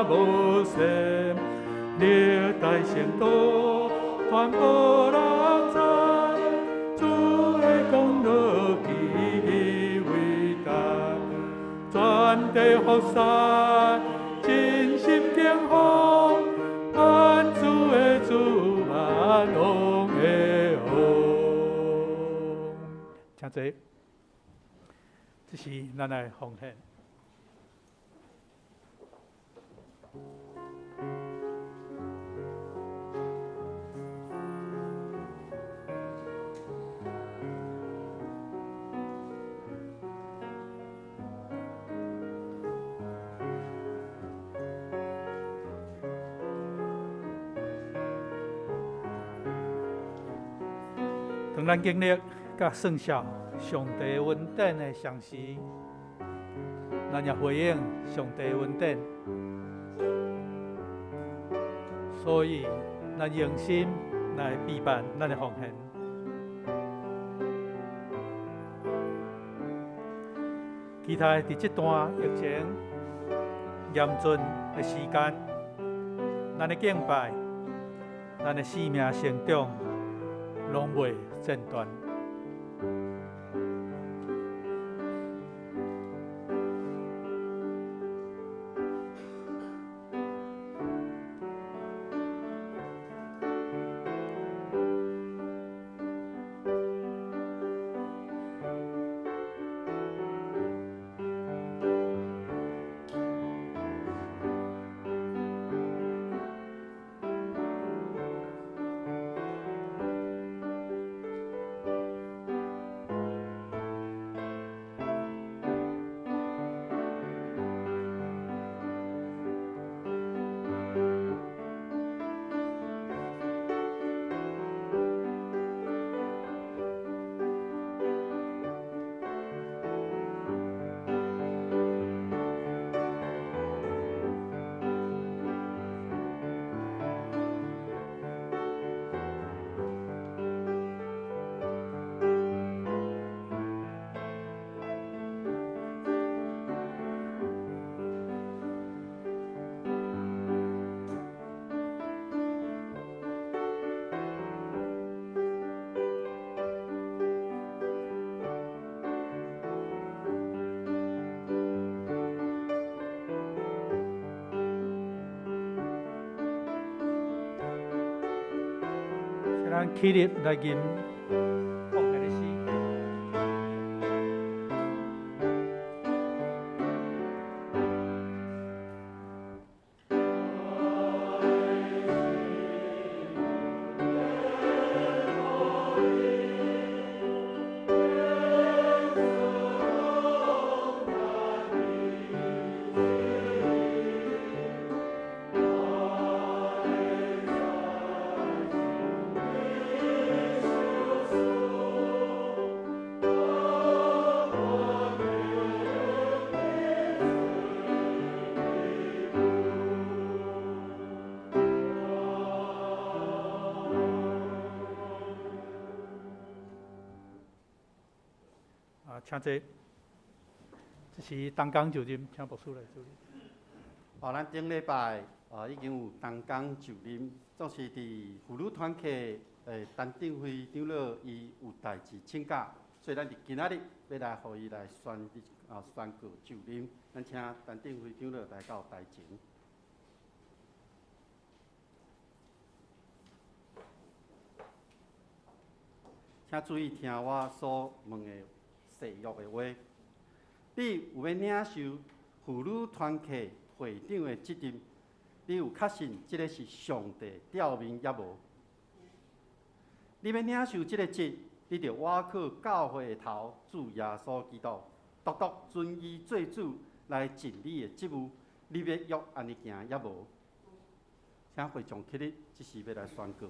无善，历代先祖传播人才，主的功劳。全地服侍，真心敬奉，万主的主，万王的王。请坐，这是咱的奉献。当咱经历甲算效上帝恩典的常时，咱也回应上帝恩典。所以，咱用心来备办咱的奉献。期待伫这段疫情严峻的时间，咱的敬拜、咱的生命成长，拢袂间断。咱起立来吟奉献的诗。请坐。这是东港就任，请牧师来处理。咱顶礼拜已经有东港就任，总是伫妇女团契陈定辉长老伊有代志请假，所以咱伫今仔日要来互伊来宣告就任。咱请陈定辉长老来到台前。请注意听我所问的誓约的话。你有要领受妇女团契会长的责任，你有确信这个是上帝召命也无？你要领受这个职，你着倚靠教会的头主耶稣基督，独独遵伊做主来尽你的职务。你要约安尼行也无？请会众起立，这是要来宣告。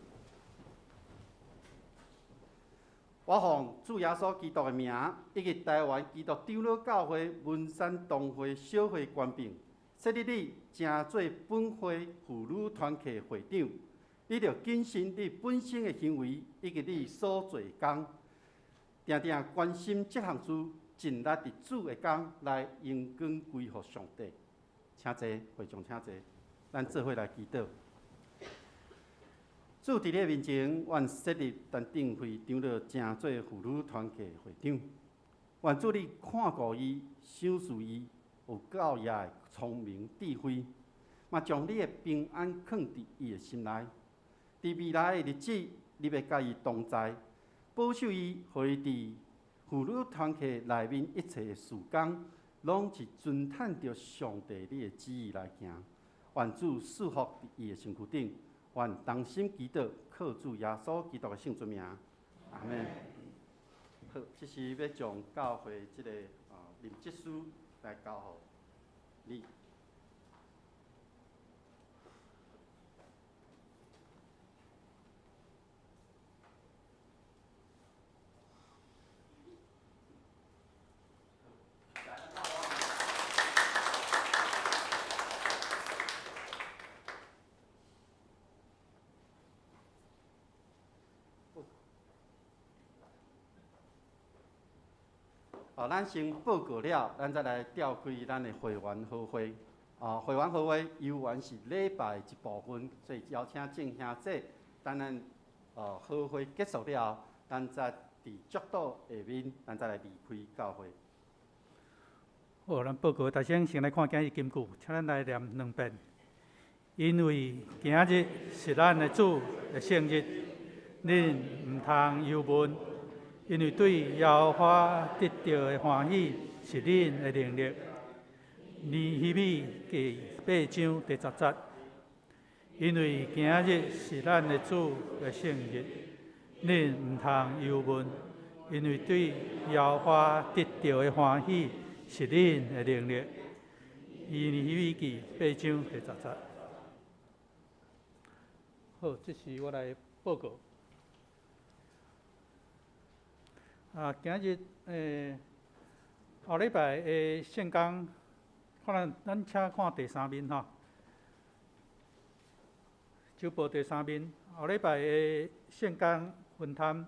我奉主耶稣基督的名，以及台湾基督长老教会文山东会小会官兵，设立你正做本会妇女团契会长，你着谨慎你本身的行为，以及你所做工，定定关心这项事，尽力伫主的工来用光归乎上帝。请坐，会众请坐，咱做伙来祈祷。主伫你面前，愿设立陈定辉长老正做妇女团契会长。愿主你看顾伊、赏识伊，有教业的聪明智慧，嘛将你的平安放伫伊的心内。伫未来的日子，你要甲伊同在，保守伊，互伊伫妇女团契内面一切的事工，拢是遵趁着上帝你的旨意来行。愿主赐福伫伊的身躯顶。愿同心祈祷，靠主耶稣基督的圣尊名，阿门。好，这是要将教会这个任职书来交互你。咱先报告了，咱再来召开咱的会员好会。会员好会游玩是礼拜一部分，所以邀请众兄弟，等咱好会结束了后，咱再伫祝祷下面，咱再来离开教会。好，咱报告大先先来看今日金句，请咱来念2遍。因为今日是咱的主的圣日，恁毋通忧闷，因为对耶和华得到的欢喜是恁的能力。尼希米记8章第10节，因为今日是咱的主的圣日，恁毋通忧闷，因为对耶和华得到的欢喜是恁的能力。尼希米记8章第10节。好，这是我来报告。今日后礼拜的圣工，可能咱请看第3面吼。就报第3面，后礼拜的圣工分摊，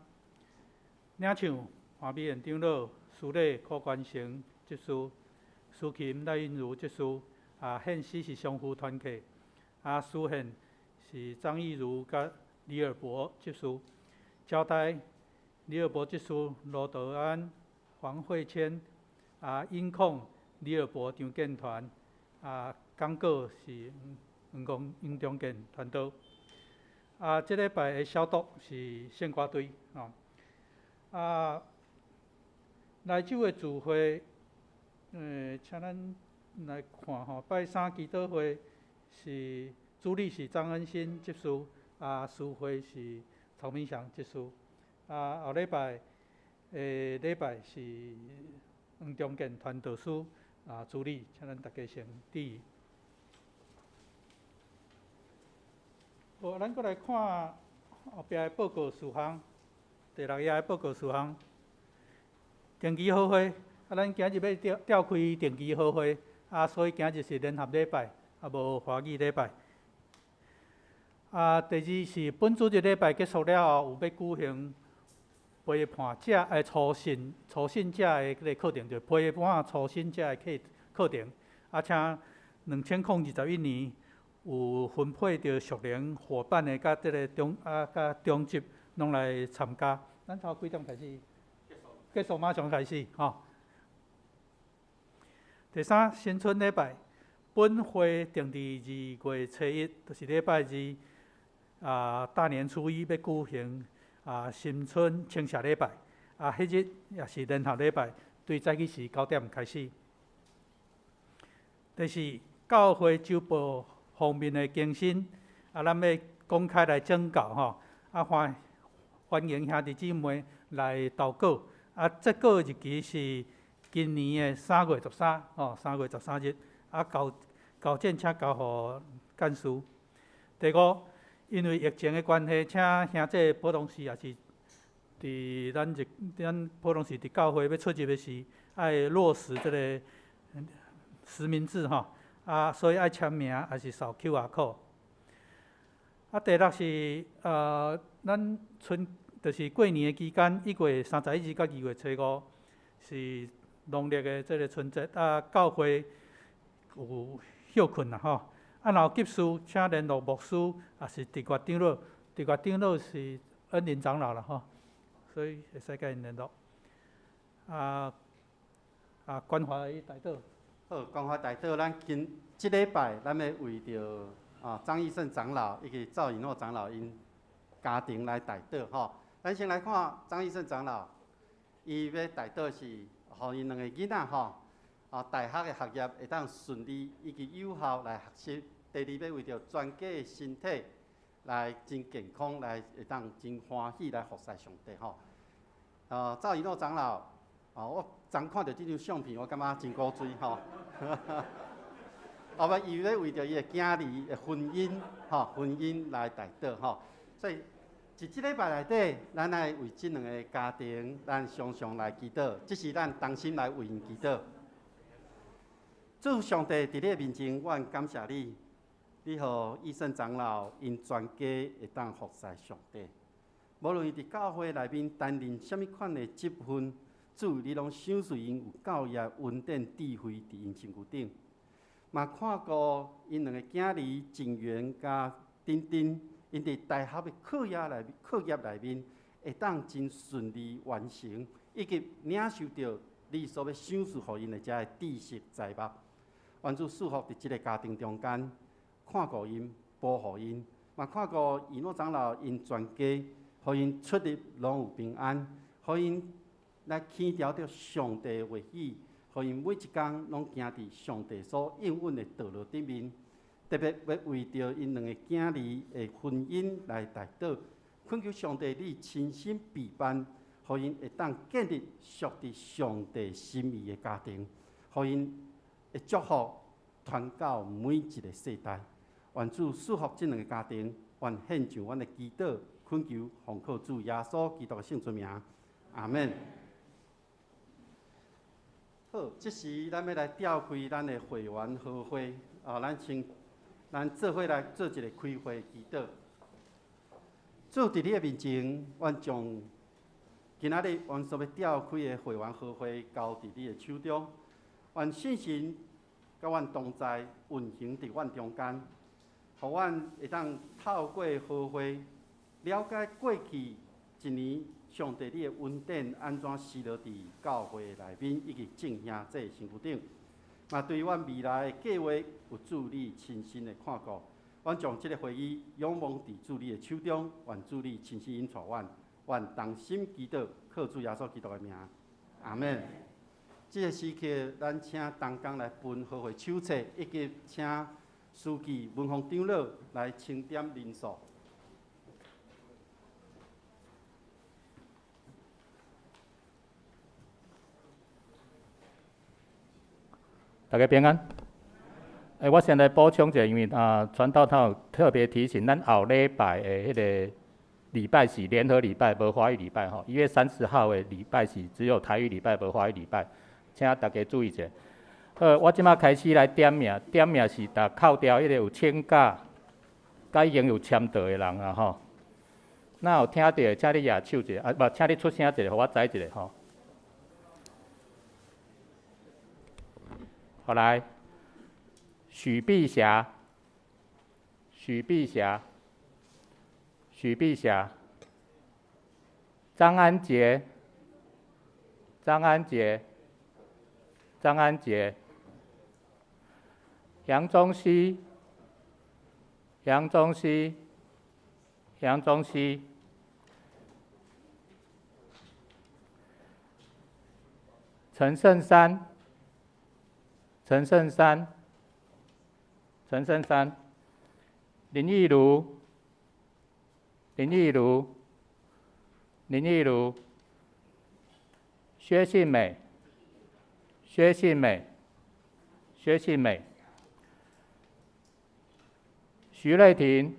领唱华美院长老、司礼柯冠成执事、司琴赖韵如执事，献诗是相互团契，司献是张义如甲李尔博执事，交代李尔博执事罗德安、黄慧谦，音控李尔博张建团，讲稿是黄光英中建团队。这礼拜的消毒是献歌队吼。来酒的聚会，请咱来看吼。拜3祈祷会是主理是张恩新执事，司会是曹明祥执事。后礼拜礼拜是黄中建传道师主理，请咱大家先注意。好，咱过来看后壁的报告事项，第6页的报告事项。定期好会，咱今日要召开定期好会，所以今日是联合礼拜，无华语礼拜。第2是本主日礼拜结束了后，有要举行陪伴者的初信者的个课程，就陪伴初信者的课程。请2021年有分配到属灵伙伴的，甲这个中级拢来参加。咱头几点开始？结束马上开始吼。第3，新春礼拜，本会定伫2月初1，就是礼拜2，大年初1要举行新春庆祝礼拜，迄日也是联合礼拜，对早起是9点开始。第4，教会周报方面的更新，咱要公开来征稿吼，欢迎兄弟姊妹来投稿。截稿日期是今年的3月13，吼，3月13日。稿件请交予干事。第5，因为疫情的关系，请兄弟普通士也是伫咱普通士伫教会要出入的时，爱落实这个实名制吼，所以爱签名还是扫 QR code。第6是咱就是过年的期间，1月31日到2月初5是农历的这个春节，教会有休困啦吼。若有急事，请联络牧师，也是地月长老。地月长老是恩林长老啦吼，所以会使甲因联络。关怀代祷。好，关怀代祷，咱即礼拜咱要为着张义胜长老以及赵以诺长老因家庭来代祷吼。咱先来看张义胜长老，伊要代祷是，互因2个囡仔吼，大学的学业会当顺利以及有效来学习。第2，要为着全家的身体来真健康，来会当真欢喜来服侍上帝吼。赵以诺长老，我昨看到这张相片，我感觉真古锥吼。后尾伊要为着伊的囝儿的婚姻来代祷吼，所以。一即礼拜内底，咱来为这2个家庭，咱常常来祈祷，这是咱同心来为因祈祷。主上帝伫你的面前，我感谢你，你互义胜长老因全家会当服侍上帝。无论伊伫教会内面担任什么款的职分，主，你拢赏赐因有教业、稳定、智慧伫因身躯顶。嘛看过因两个囝儿静源甲丁丁，因伫大学的课业内面，会当真顺利完成，以及领受到你所要赏赐互因的遮个知识财物。愿主赐福伫即个家庭中间，看顾因、保护因，嘛看顾以诺长老因全家，互因出入拢有平安，互因来牵条着上帝的话语。互因每一天拢行伫上帝所应允的道路顶面，特别要为着因两个囝儿的婚姻来代祷，恳求上帝你亲身陪伴，互因会当建立属伫上帝心意的家庭，互因会祝福传到每一个世代。愿主赐福这两个家庭，愿献上阮的祈祷，恳求奉靠主耶稣基督的圣尊名，阿门。好，这时咱要来召开咱的会员好会，咱做伙来做一个开会祈祷。主伫你的面前，阮将今仔日阮所要召开的会员好会交伫你的手中，愿信心甲阮同在运行伫阮中间，互阮会当透过好会了解过去一年上帝你的恩典安怎施落伫教会内面，以及正兄这身躯顶，嘛对阮未来的计划有主你亲身的看顾。阮将这个会议仰望伫主你的手中，愿主你亲身引带阮，愿同心祈祷，靠主耶稣基督的名，阿门。这个时刻，咱请同工来分好会手册，以及请书记文宏长老来清点人数。大家平安。我先来补充一下，因为传道他有特别提醒，咱后礼拜的迄个礼拜是联合礼拜，无华语礼拜吼。1月30号的礼拜是只有台语礼拜，无华语礼拜，请大家注意一下。我即马开始来点名，点名是扣掉迄个有请假，甲已经有签到的人啊吼。那有听到的，请你举手一下，无，请你出声一下，互我知一下吼。好来，许碧霞，许碧霞，许碧霞，张安杰，张安杰，张安杰，杨宗熙，杨宗熙，杨宗熙，陈胜山。陈胜山，陈胜山，林义如，林义如，林义如，薛信美，薛信美，薛信美，徐瑞婷，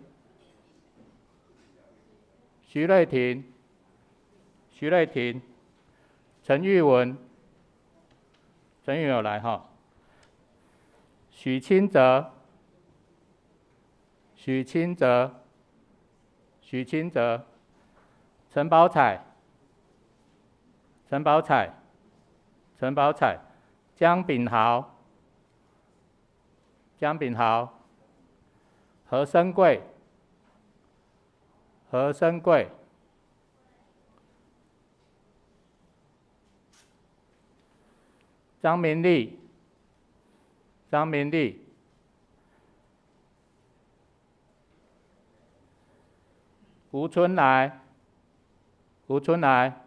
徐瑞婷，徐瑞婷，陈玉文，陈玉文有来哈。许清泽，许清泽，许清泽，陈宝彩，陈宝彩，陈宝彩，江炳豪，江炳豪，何生贵，何生贵，张明丽。张明丽，吴春来，吴春来，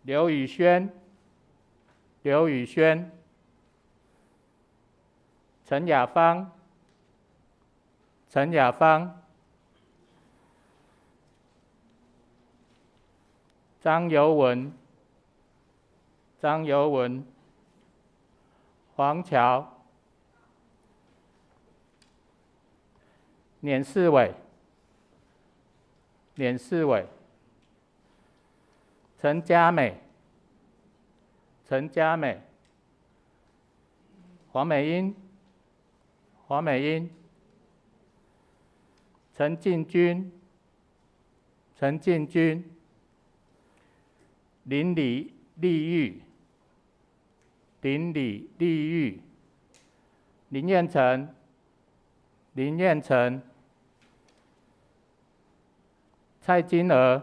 刘宇轩，刘宇轩，陈雅芳，陈雅芳，张尤文，张尤文。黄桥，碾世伟，碾世伟，陈佳美，陈佳美，黄美英，黄美英，陈进军，陈进军，邻里丽玉、邻里丽玉、林彦成、林彦成、蔡金娥、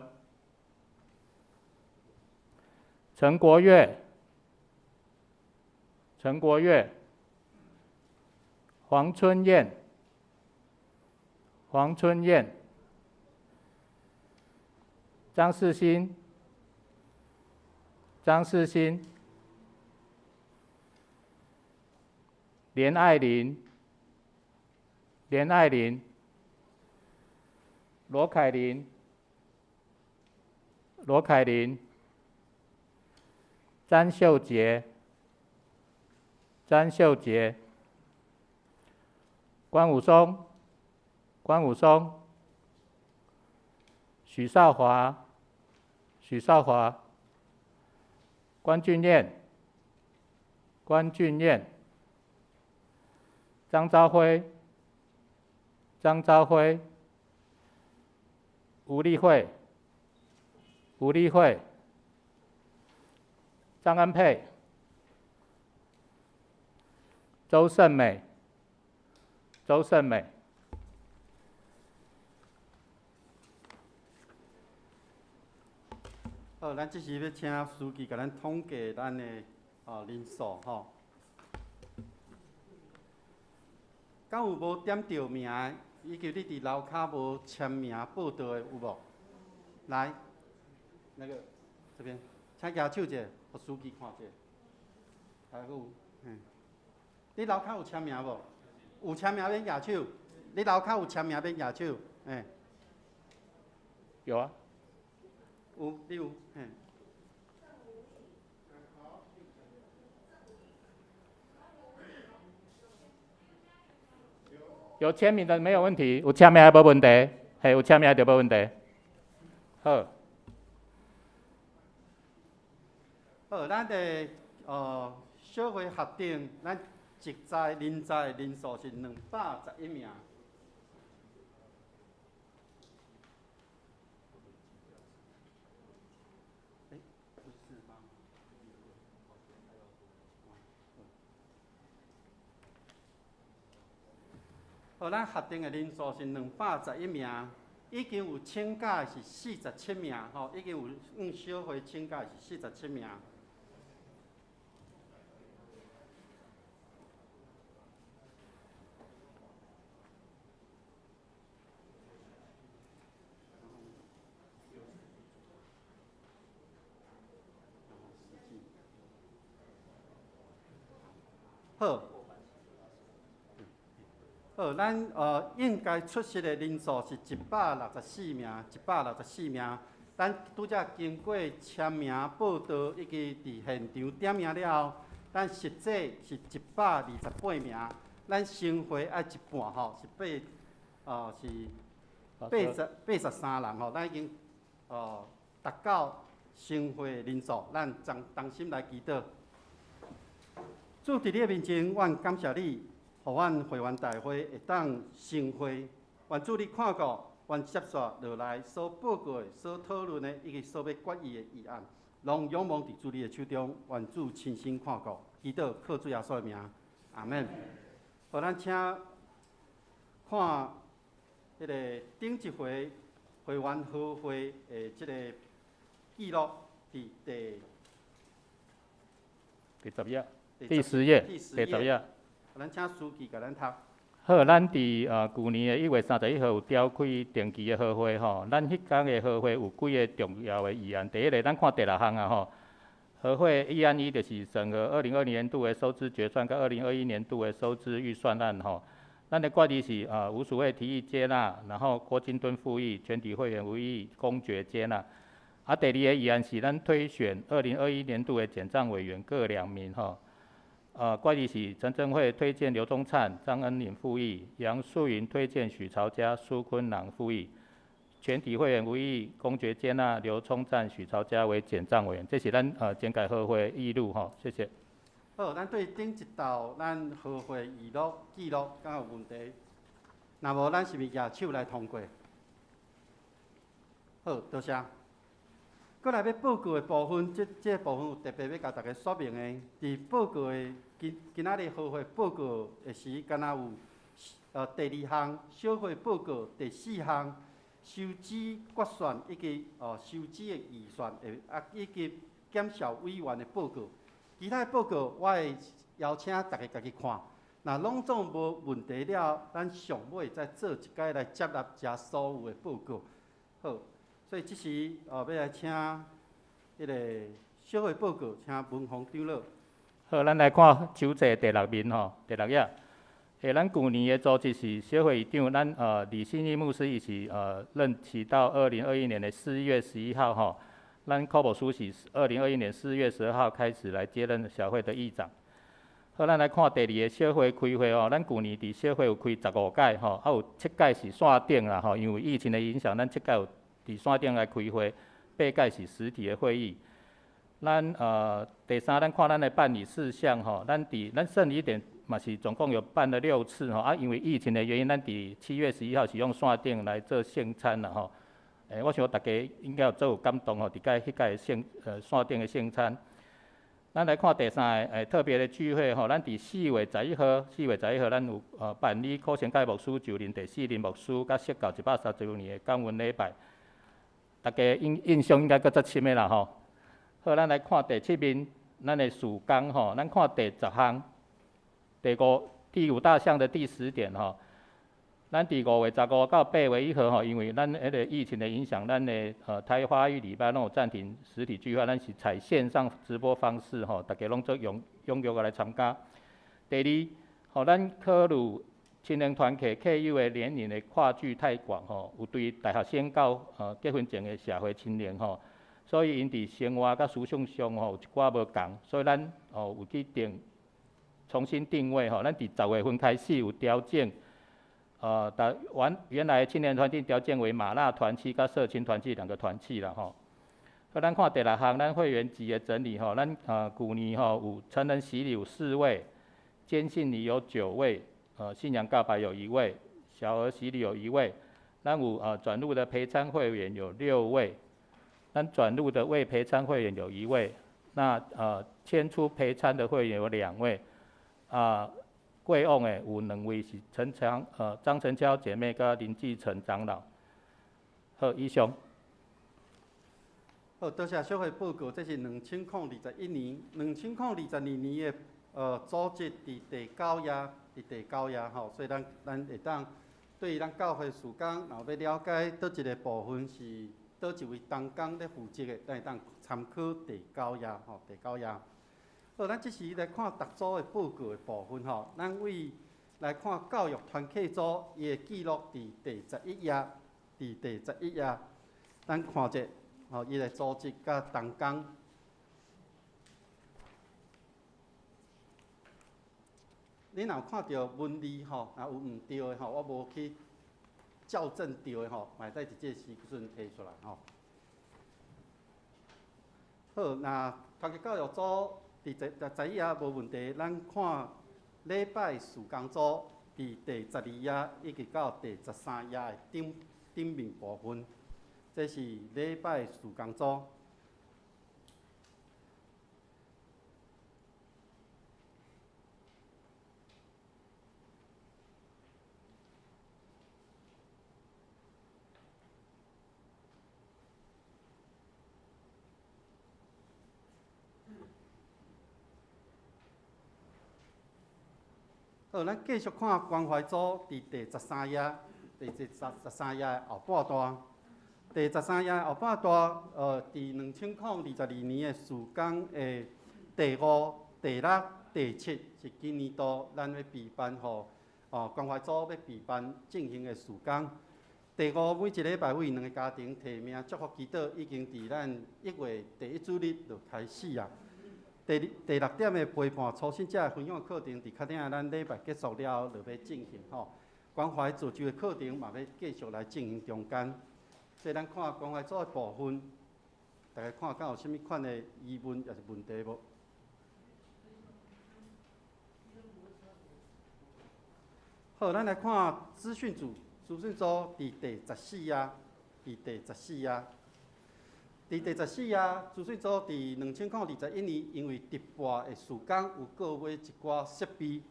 陈国月、陈国月、黄春燕、黄春燕、张世新、张世新、连爱玲、连爱玲、罗凯琳、罗凯琳、詹秀杰、詹秀杰、关武松、关武松、许少华、许少华、关俊彦、关俊彦、张昭辉、张昭辉、吴丽慧、吴丽慧、张安佩、周胜美、周胜美。好，咱即时要请书记甲咱统计咱的人数吼。敢有无点到名的？以及你伫楼骹无签名报到的有无？来，那个这边，请举手者，互书记看者。还有，你楼骹有签名无？有签名免举手。你楼骹有签名免举手，有啊。有，你有，有签名的没有问题，有签名还无问题，嘿，有签名就无问题。好，好，咱的小会核定，咱职在人在人数是211名。好，咱核定的人数是211名，已经有请假是47名，吼，已经有小会请假是47名。好。好，咱应该出席的人数是164名，164名。咱拄则经过签名报道以及伫现场点名了后，咱实际是128名。咱生会爱一半吼，是83人吼，咱已经达到生会人数，咱同心来祈祷。主伫你的面前，阮感谢你。互阮会员大会会当盛会，愿主你看顾，愿接续落来所报告的、所讨论的以及所要决议的议案，拢仰望伫主你的手中，愿主亲身看顾。祈祷靠主耶稣的名，阿免。互咱请看迄个顶一回会员好会的即个记录伫第10页，第10页，第10页。咱请书记甲咱读。好，咱伫旧年的1月31号有召开定期的好会吼，咱迄天的好会有几个重要的议案。第一个，咱看第6项啊吼。好会议案1就是审核2020年度的收支决算甲2021年度的收支预算案吼。咱的决议是吴署会提议接纳，然后郭金敦复议，全体会员无异议，公决接纳。第2个议案是咱推选2021年度的检账委员各2名吼。决议是陈正惠推荐刘宗灿、张恩岭复议，杨素云推荐许朝嘉、苏坤朗复议，全体会员无异议，公决接纳刘聪赞、许朝嘉为检账委员。这是咱检改好会议录吼，谢谢。好，咱对顶一道咱好会记录，敢有问题？若无，咱是毋是举手来通过？好，多谢。过来要报告的部分，这部分有特别要甲大家说明的。伫报告的今仔日好会报告的时，敢若有第2项小会报告，第4项收支决算以及收支的预算以及检校委员的报告。其他的报告我会邀请大家家己看。若拢总无问题了，咱上尾再做一届来接纳遮所有的报告。好。所以这时要来请迄个小会报告，请文宏长老。好，咱来看手册第6面吼，第6页。咱去年的组织是小会议长，咱李信义牧师伊是任期到2021年的4月11号吼。咱柯博书是2021年4月12号开始来接任小会的议长。好，咱来看第2个小会开会哦。咱去年伫小会有开15届吼，有7届是线顶啦吼，因为疫情的影响，咱7届有伫线顶来开会，8届是实体的会议。咱第3，咱看咱的办理事项吼，咱胜利点嘛是总共有办了6次吼，因为疫情的原因，咱伫7月11号是用线顶来做献餐啦吼。我想大家应该有感动吼，伫迄届线顶的献餐。咱来看第3个特别的聚会吼，咱伫4月11號，咱有办理柯先介牧师就任第4任牧师，甲设教130周年的感恩礼拜。大家印象应该搁较深的啦吼。好，咱来看第7面，咱的事工吼，咱看第10项，第5大项的第10点吼。咱伫5月15到8月1號吼，因为咱迄个疫情的影响，咱的台华语礼拜拢有暂停实体聚会，咱是采线上直播方式吼，大家拢做踊跃来参加。第2，吼，咱考虑青年团体客友的年龄的跨距太广吼，有对大学生到结婚前的社会青年吼，所以因伫生活甲思想上吼有一寡无共，所以咱有去重新定位吼，咱伫10月份开始有调整，原来青年团体调整为马纳团契甲社青团契2个团契啦吼。好，咱看第6项，咱会员级的整理吼，咱去年吼有成人洗礼有4位，坚信礼有9位。信仰告白有1位，小儿洗礼有1位，咱有转入的陪参会员有6位，咱转入的未陪参会员有1位，那迁出陪参的会员有2位，过往的有2位是张成超姐妹甲林继成长老。好，以上。好，多谢小会报告，这是2021年、2022年的组织伫第9页吼，所以咱会当对咱教会事工，若要了解倒一个部分是倒一位同工咧负责的，咱会当参考第9页吼，第9页。好，咱即时来看逐组的报告的部分吼，咱来看教育团契组伊的记录伫第11页，咱看者吼，伊的组织甲同工。恁若有看到文字吼，若有毋对的吼，我无去校正对的吼，嘛会使伫这时阵提出来吼。好，那团结教育组伫11页无问题，咱看礼拜事工组伫第12页一直到第13页的顶面部分，这是礼拜事工组。好，咱继续看关怀组伫第13页，第13页后半段。第13页后半段，伫2022年的事工的第5、第6、第7是今年度咱要备办吼，关怀组要备办进行的事工。第5，每一礼拜为2个家庭提名祝福祈祷，已经伫咱1月第1主日就开始啊。第6点的陪伴初心者的分享课程，伫确定咱礼拜结束了后就要进行吼。关怀自救的课程嘛要继续来进行中间。所以咱看关怀组的部分，大家看敢有啥物款的疑问也是问题无？好，咱来看资讯组伫第14页，伫第14页。伫第14啊，自水组伫2021年，因为直播的事工有购买一寡设备，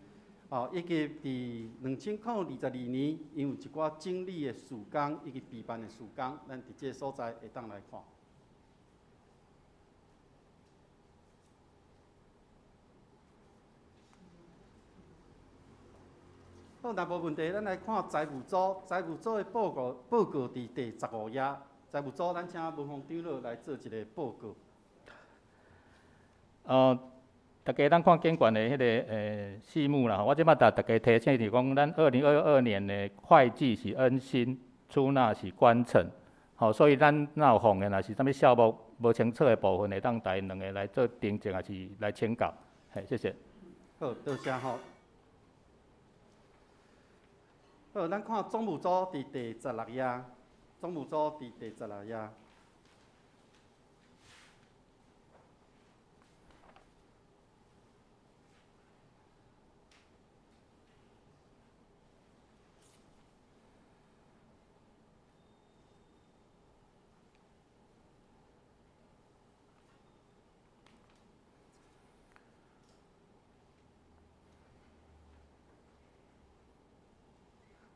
以及伫2022年，因为一寡整理的事工以及备办的事工，咱伫这个所在会当来看。好，若无问题，咱来看财务组。财务组的报告伫第15页。财务组，咱请文宏长老来做一个报告。大家咱看监管的迄个细目啦，我即摆大家提醒是讲，咱2022年的会计是恩新，出纳是关诚，所以咱若有放的，若是啥物项目无清楚的部分，会当大两个来做订正，还是来请教。谢谢。好，多谢吼。好，咱看总务组伫第16页。总务组伫第16页。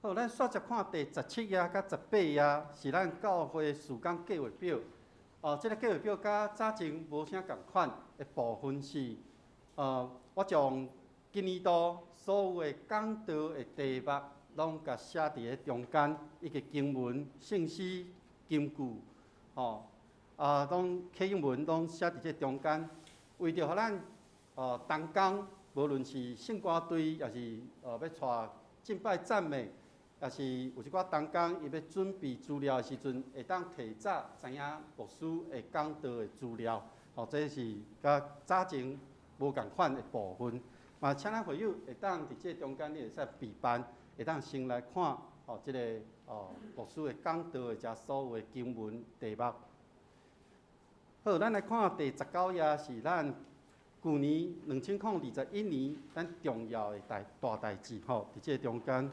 好，咱续接看第17页甲18页，是咱教会事工计划表。这个计划表甲早前无啥共款的部分是，我将今年度所有的讲道的题目，拢甲写伫咧中间，以及经文、信息、金句，拢启英文拢写伫这中间，为着互咱同工，无论是圣歌队，也是要带敬拜赞美。也是有一寡同工，伊要准备资料的时阵，会当提早知影牧师会讲道的资料。这是甲早前无共款的部分。嘛，请咱会友会当伫这中间，你会使备办，会当先来看这个牧师的讲道的遮所有的经文题目。好，咱来看第19页，是咱去年2021年咱重要的大代志伫这中间。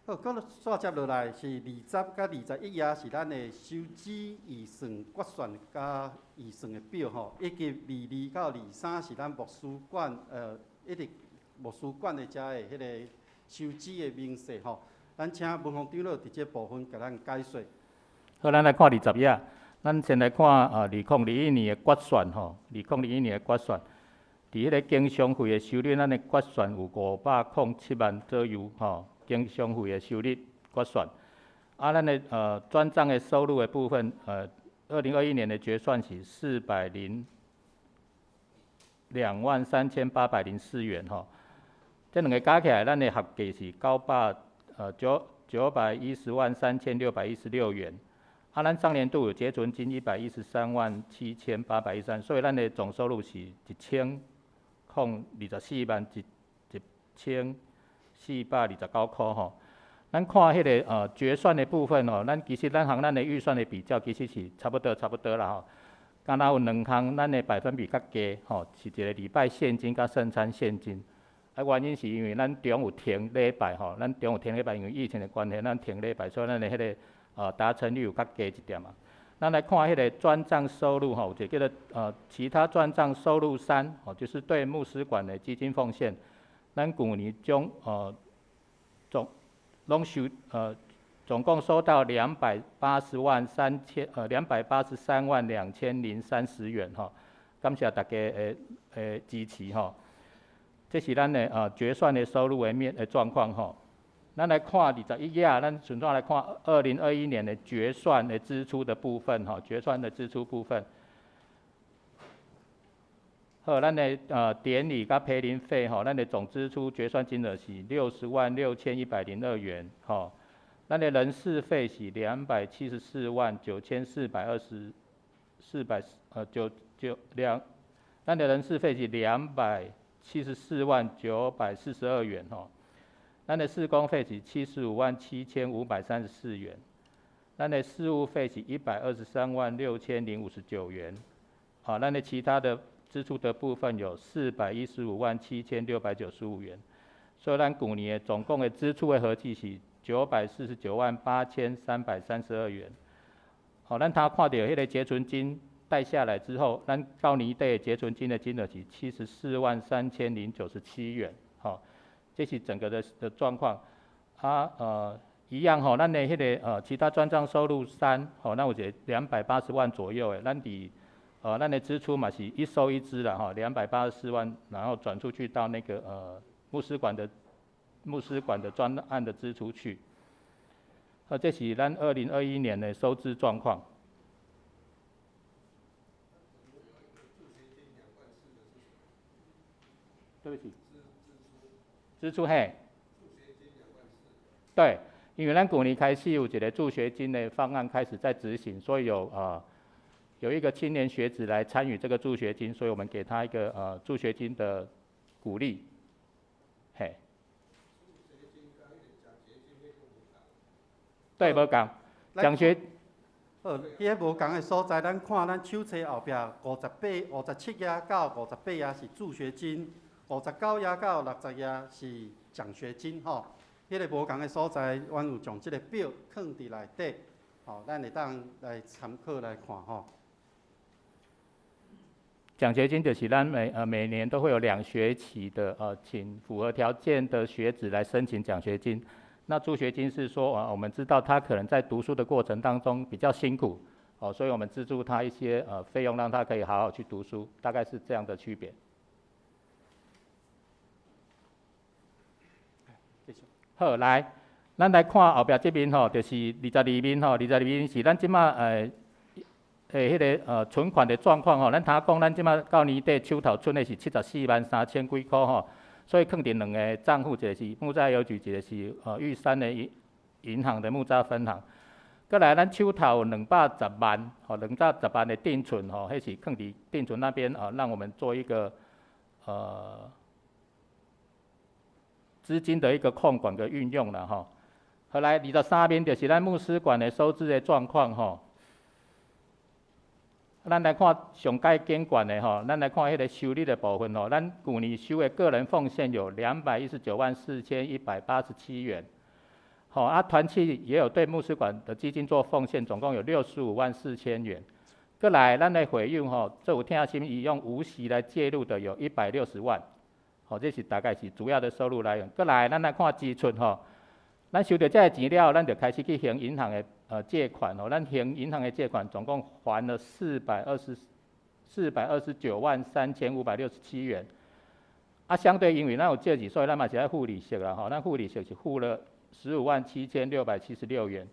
好，搁续接落来是20甲21页，是咱的收支预算决算甲预算的表以及22到23是咱牧师馆一直牧师馆的遮的迄个收支的明细咱请文宏长老伫这部分甲咱解说。好，咱来看20页，咱先来看2021年的决算2021年的决算，伫迄个经商费的收入，咱的决算有507万左右经商费的收入决算，咱的转账的收入的部分，2021年的决算是402万3804元这两个加起来，咱的合计是910万3616元。咱上年度有结存金113万7813，所以咱的总收入是1024万1429块咱看迄个决算的部分其实咱的预算的比较其实是差不多啦敢若有2项咱的百分比较低是一个礼拜现金甲圣餐现金。原因是因为咱中有停礼拜咱中有停礼拜，因为疫情的关系，咱停礼拜，所以咱的迄个达成率有较低一点咱来看迄个转账收入有一个叫做其他转账收入3就是对牧师馆的基金奉献。咱去年总共收到283万2030元感谢大家的支持这是咱的决算的收入的状况咱来看21页，咱顺便来看2021年的决算的支出的部分决算的支出部分。好，咱的典礼甲培灵费咱的总支出决算金额是60万6102元咱的人事费是274万9424咱的人事费是274万942元咱的事工费是75万7534元。咱的事务费是1236059元，好，咱的其他的支出的部分有4157695元，所以咱去年的总共的支出的合计是9498332元。好，咱他看到迄个结存金贷下来之后，咱到年底的结存金的金额是743097元，好，这是整个的状况。一样吼，咱的迄个其他专账收入3，吼，咱有一个280万左右的，咱的支出嘛是一收一支啦，吼，284万，然后转出去到那个牧师馆的专案的支出去。这是咱2021年的收支状况。对不起，支出嘿，对，因为咱去年开始有一个助学金的方案开始在执行，所以有一个青年学子来参与这个助学金，所以我们给他一个助学金的鼓励，嘿。对，无共，奖学。迄个无共的所在，咱看咱手册后壁57页到58页是助学金，59页到60页是奖学金吼。迄个无共的所在，阮有将即个表放伫内底，吼，咱会当来参考来看吼。奖学金就是咱每年都会有2学期的请符合条件的学子来申请奖学金。那助学金是说我们知道他可能在读书的过程当中比较辛苦，所以我们资助他一些费用，让他可以好好去读书，大概是这样的区别。好，来，咱来看后壁这边吼，就是22面吼，22面是咱即马迄个存款的状况吼，咱头讲咱即马到年底手头存的是743000几块吼。所以放伫2个账户，一个是木栅邮局，一个是玉山的银行的木栅分行。再来，咱手头210万，210万的定存吼，迄是放伫定存那边让我们做一个资金的一个控管跟运用了吼。后来23面就是咱牧师馆的收支的状况吼。咱来看上届监管的吼，咱来看迄个收入的部分吼，咱去年收的个人奉献有2194187元，好团契也有对牧师馆的基金做奉献，总共有654000元。再来，咱的费用吼，这有听心以用无息来介入的有160万，好，这是大概是主要的收入来源。再来，咱来看支出吼，咱收到这个钱了，咱就开始去还银行的借款哦，咱还银行的借款总共还了4293567元。相对因为咱有借钱，所以咱嘛是要付利息啦吼，咱付利息是付了157676元。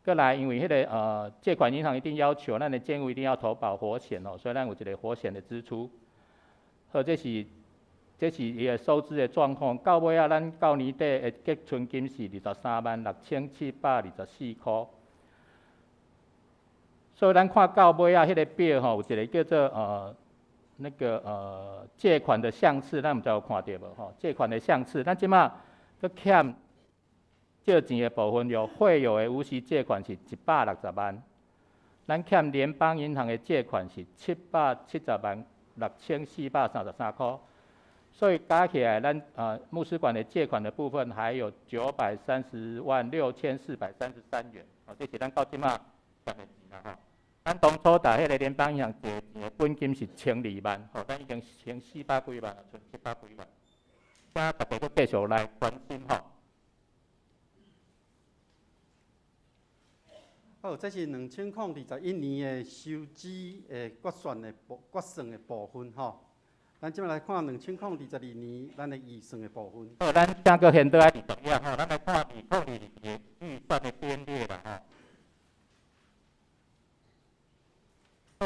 再来，因为迄个借款银行一定要求咱的建物一定要投保活险哦，所以咱有一个活险的支出。好，这是伊个收支的状况。到尾啊，咱到年底的结存金是236724块。所以咱看到尾啊，迄个表吼，有一个叫做借款的项次，咱毋知有看到无吼？借款的项次，咱即马佫欠借钱的部分有会有的无息借款是160万，咱欠联邦银行的借款是7706433块。所以加起来，咱牧师馆的借款的部分还有9306433元，这是咱到即马赚的钱啦吼。咱当初打迄个联邦银行借钱的本金是12万，咱已经剩400几万，剩700几万。大家都继续来关心吼。好，这是2021年的收支决算的部分吼。咱即摆来看2022年咱的预算的部分。好，咱整个现在20页吼，咱来看2022年预算的编列啦吼。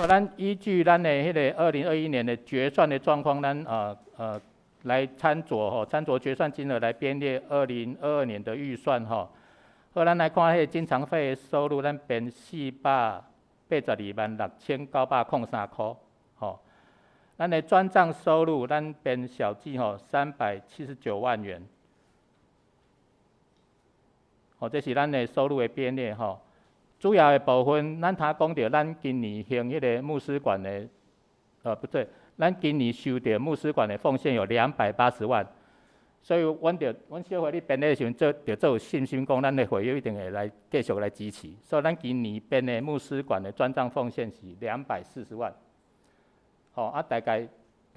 好，咱依据咱的迄个2021年的决算的状况，咱来参酌决算金额来编列2022年的预算吼。好，咱来看迄个经常费的收入，咱编4826903块，吼。咱的专账收入，咱编小计吼379万元，这是咱的收入的编列吼。主要的部分，咱他讲到咱今年兴迄个牧师馆的，不对，咱今年收到牧师馆的奉献有280万，所以阮小会咧编的时阵，就做有信心讲，咱的会友一定会来继续来支持，所以咱今年编的牧师馆的专账奉献是240万，大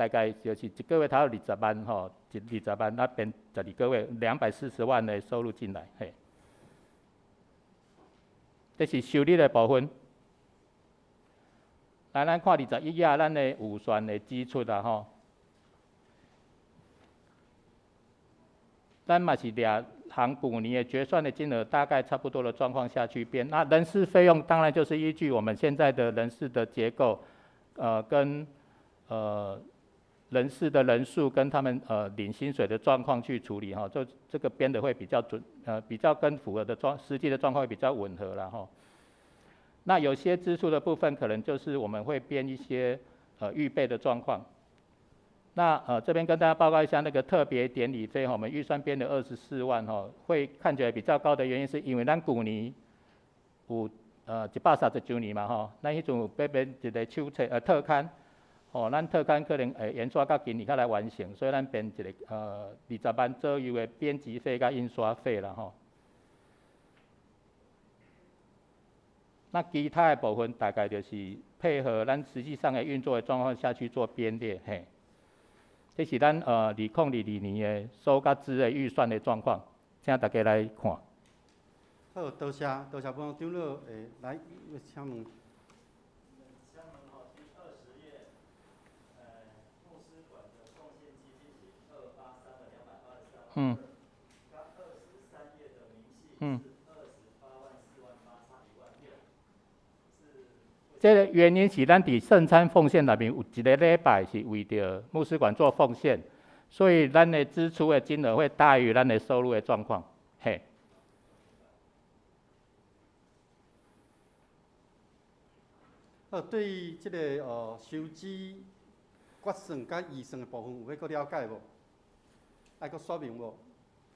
概就是一个月头20万20万，那编12个月240万的收入进来，嘿。这是收入的部分。来，咱看21页，咱的预算的支出啊，咱嘛是俩行旧年的决算的金额，大概差不多的状况下去编。那人事费用当然就是依据我们现在的人事的结构，跟人事的人数跟他们领薪水的状况去处理哈，这个编的会比较准，比较跟符合的实际的状况会比较吻合啦哈。那有些支出的部分可能就是我们会编一些预备的状况。那这边跟大家报告一下那个特别典礼费哈，我们预算编的24万哈，会看起来比较高的原因是因为咱旧年有130周年嘛哈，咱迄阵有要编一个手册特刊。咱特刊可能延续到今年才来完成，所以咱编一个20万左右的编辑费甲印刷费啦吼。那其他的部分大概就是配合咱实际上的运作的状况下去做编列，嘿。这是咱2022年的收甲支的预算的状况，请大家来看。好，多谢本长老来请问。这个原因是咱伫圣餐奉献内面有一个礼拜是为着牧师馆做奉献，所以咱的支出的金额会大于咱的收入的状况，嘿。对于这个收支决算甲预算的部分，有要搁了解无？爱搁说明无？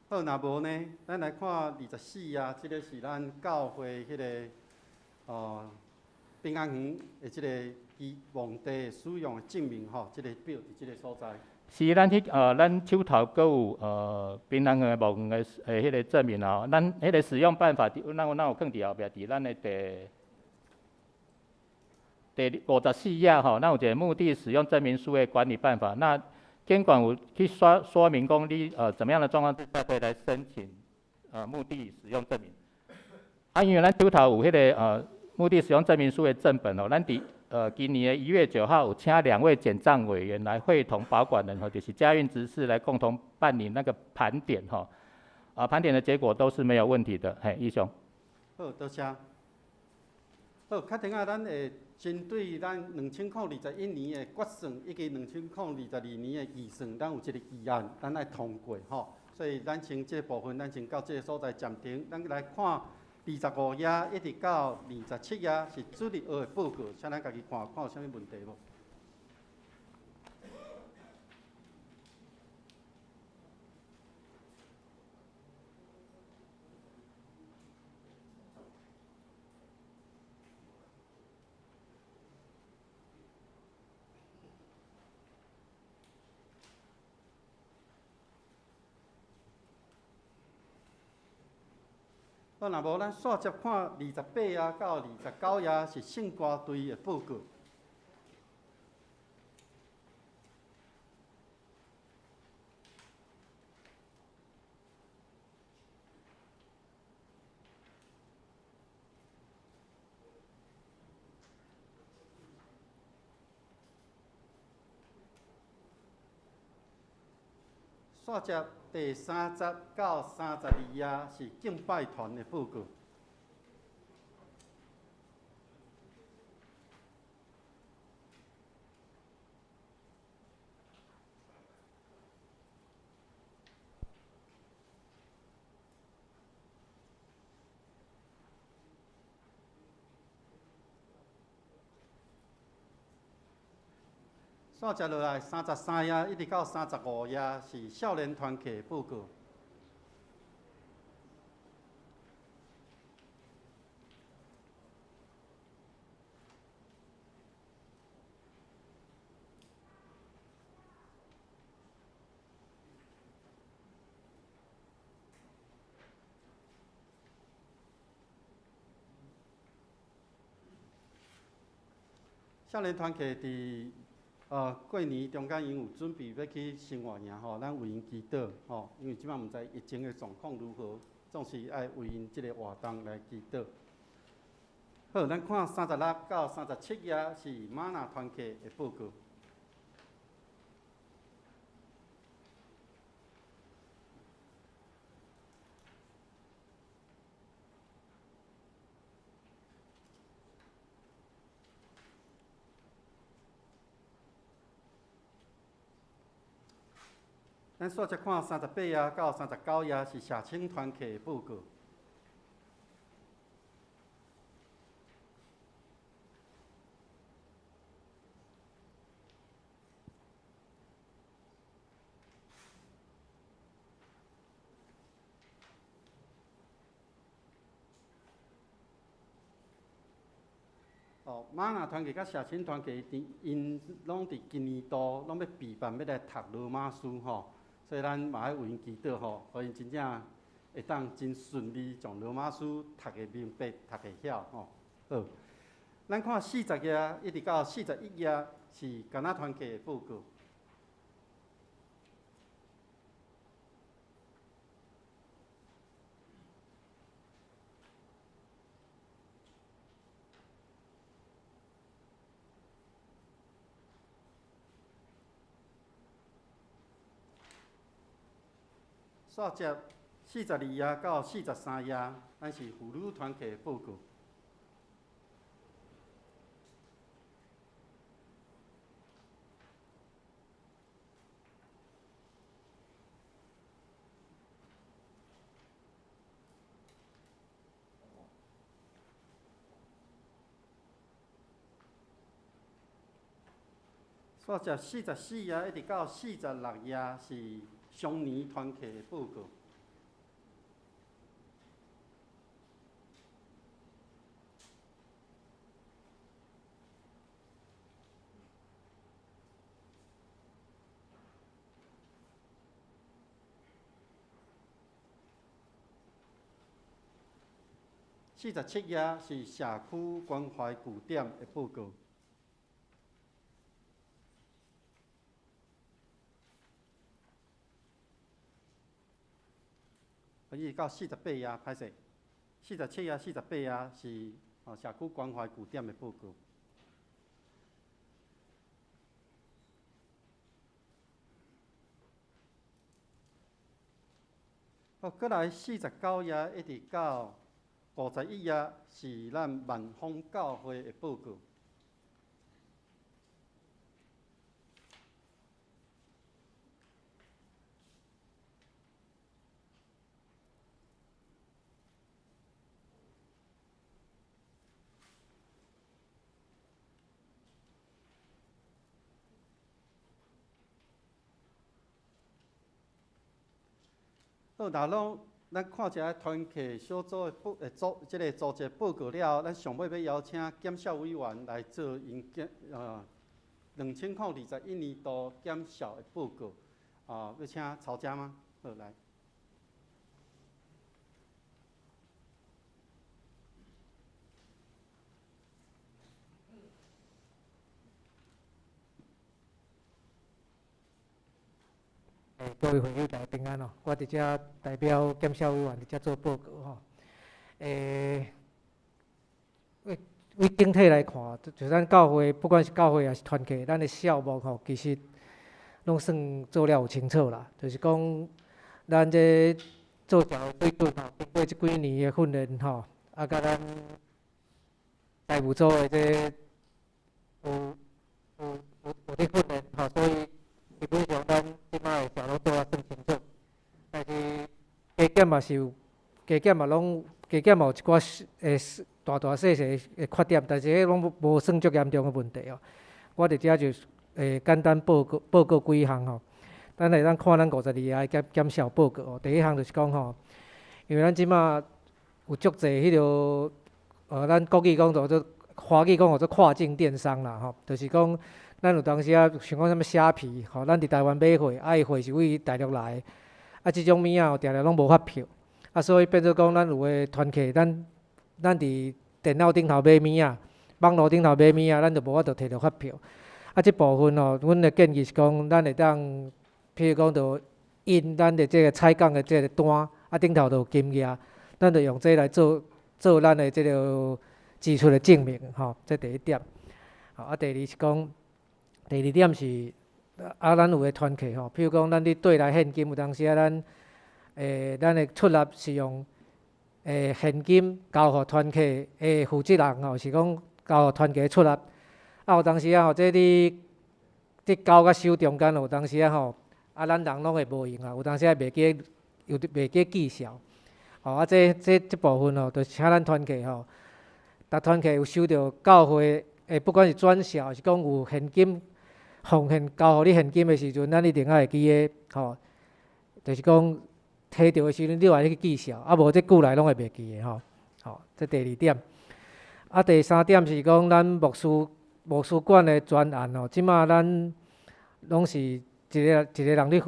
好，若无呢，咱来看24啊，这个是咱教会迄个平安园的这个皇帝使用的证明吼，这个表伫这个所在。是咱手头阁有平安园的墓园的迄个证明哦，咱迄个使用办法，咱有放伫后壁，伫咱的第54页吼，咱有一个目的使用证明书的管理办法。那监管有去说明讲你怎么样的状况之下可以来申请目的使用证明。因为咱手头有迄个目的使用证明书的正本哦，咱伫今年的1月9号有请2位检账委员来会同保管人就是嘉运执事来共同办理那个盘点吼，盘点的结果都是没有问题的，嘿，义雄。好，多谢。好，确定啊，咱会针对咱2021年的决算以及2022年的预算，咱有一个议案，咱来通过吼。所以咱先这部分，咱先到这个所在暂停。咱来看25页一直到27页是主日学的报告，请咱家己看有啥物问题无？好，若无咱线接看28页到29页是圣歌队的报告。线接第30到32页是敬拜团的报告。线接落来33页一直到35页是少年团契的报告。少年团契伫过年中间，因有准备要去生活营吼，咱为因祈祷吼，因为即摆毋知疫情的状况如何，总是爱为因即个活动来祈祷。好，咱看36到37页是玛纳团契的报告。咱煞只看38页到39页是社青团契的报告。玛纳团契甲社青团契，因拢伫今年度拢要备办要来读罗马书吼。所以咱嘛爱为因祈祷吼，互因真正会当真顺利将罗马书读个明白、读个晓吼。好，咱看40页一直到41页是迦纳团契的报告。煞接42页到43页，咱是妇女团契的报告。煞接44页一直到46页是双年团契的报告。47页是社区关怀据点的报告。一直到48页，歹势，47页、48页是社区关怀据点的报告。好，过来49页一直到51页是咱万丰教会的报告。好，若拢咱看一下团契小组的即个组织报告了后，咱上尾要邀请检校委员来做因2021年度检校的报告。要请曹家吗？好，来。各位会友大家平安哦！我伫遮代表检校委员伫遮做报告吼。为整体来看，就咱教会，不管是教会还是团契，咱的项目吼，其实拢算做了有清楚啦。就是讲，咱这做教的水准吼，经过即几年的训练吼，甲咱财务组的这有咧训练吼，所以。基本上，咱即摆的项拢做啊算清楚，但是加减嘛是有，加减嘛有一寡大细的缺点，但是迄拢无算足严重的问题哦。我伫遮就简单报告几项吼，咱来看咱52页的检校报告哦。第一项就是讲吼，因为咱即摆有足侪迄落咱国语讲做华语讲做跨境电商啦吼，就是讲。咱有当时啊，想讲啥物虾皮，吼，咱伫台湾买货，伊货是为大陆来，即种物仔定定拢无发票，所以变做讲咱有诶团契，咱伫电脑顶头买物仔，网络顶头买物啊，咱就无法度摕到发票。啊，即部分吼，阮的建议是讲，咱会当，譬如讲，就印咱的即个采购的即个单，啊，顶头就有金额，咱就用这来做咱的即个支出的证明，吼，这第一点。吼，啊，第二是讲，第二点是，啊，咱有个团契吼，譬如讲，咱伫兑来现金，有当时啊，咱的出纳是用现金交互团契的负责人吼，是讲交互团契的出纳。啊，有当时啊吼，这伫交甲收中间，有当时啊吼，啊，咱人拢会无用啊，有当时啊袂记，又袂记记账。吼，啊，这部分吼，就请咱团契吼，逐团契有收到教会不管是转销，还是讲有现金奉献交互你现金的时阵，咱一定会记个吼，就是讲摕到的时阵，你还去记账，啊，无这久来拢会袂记的吼。吼，这第二点。啊，第三点是讲咱牧师馆的专案吼，即马咱拢是一个人咧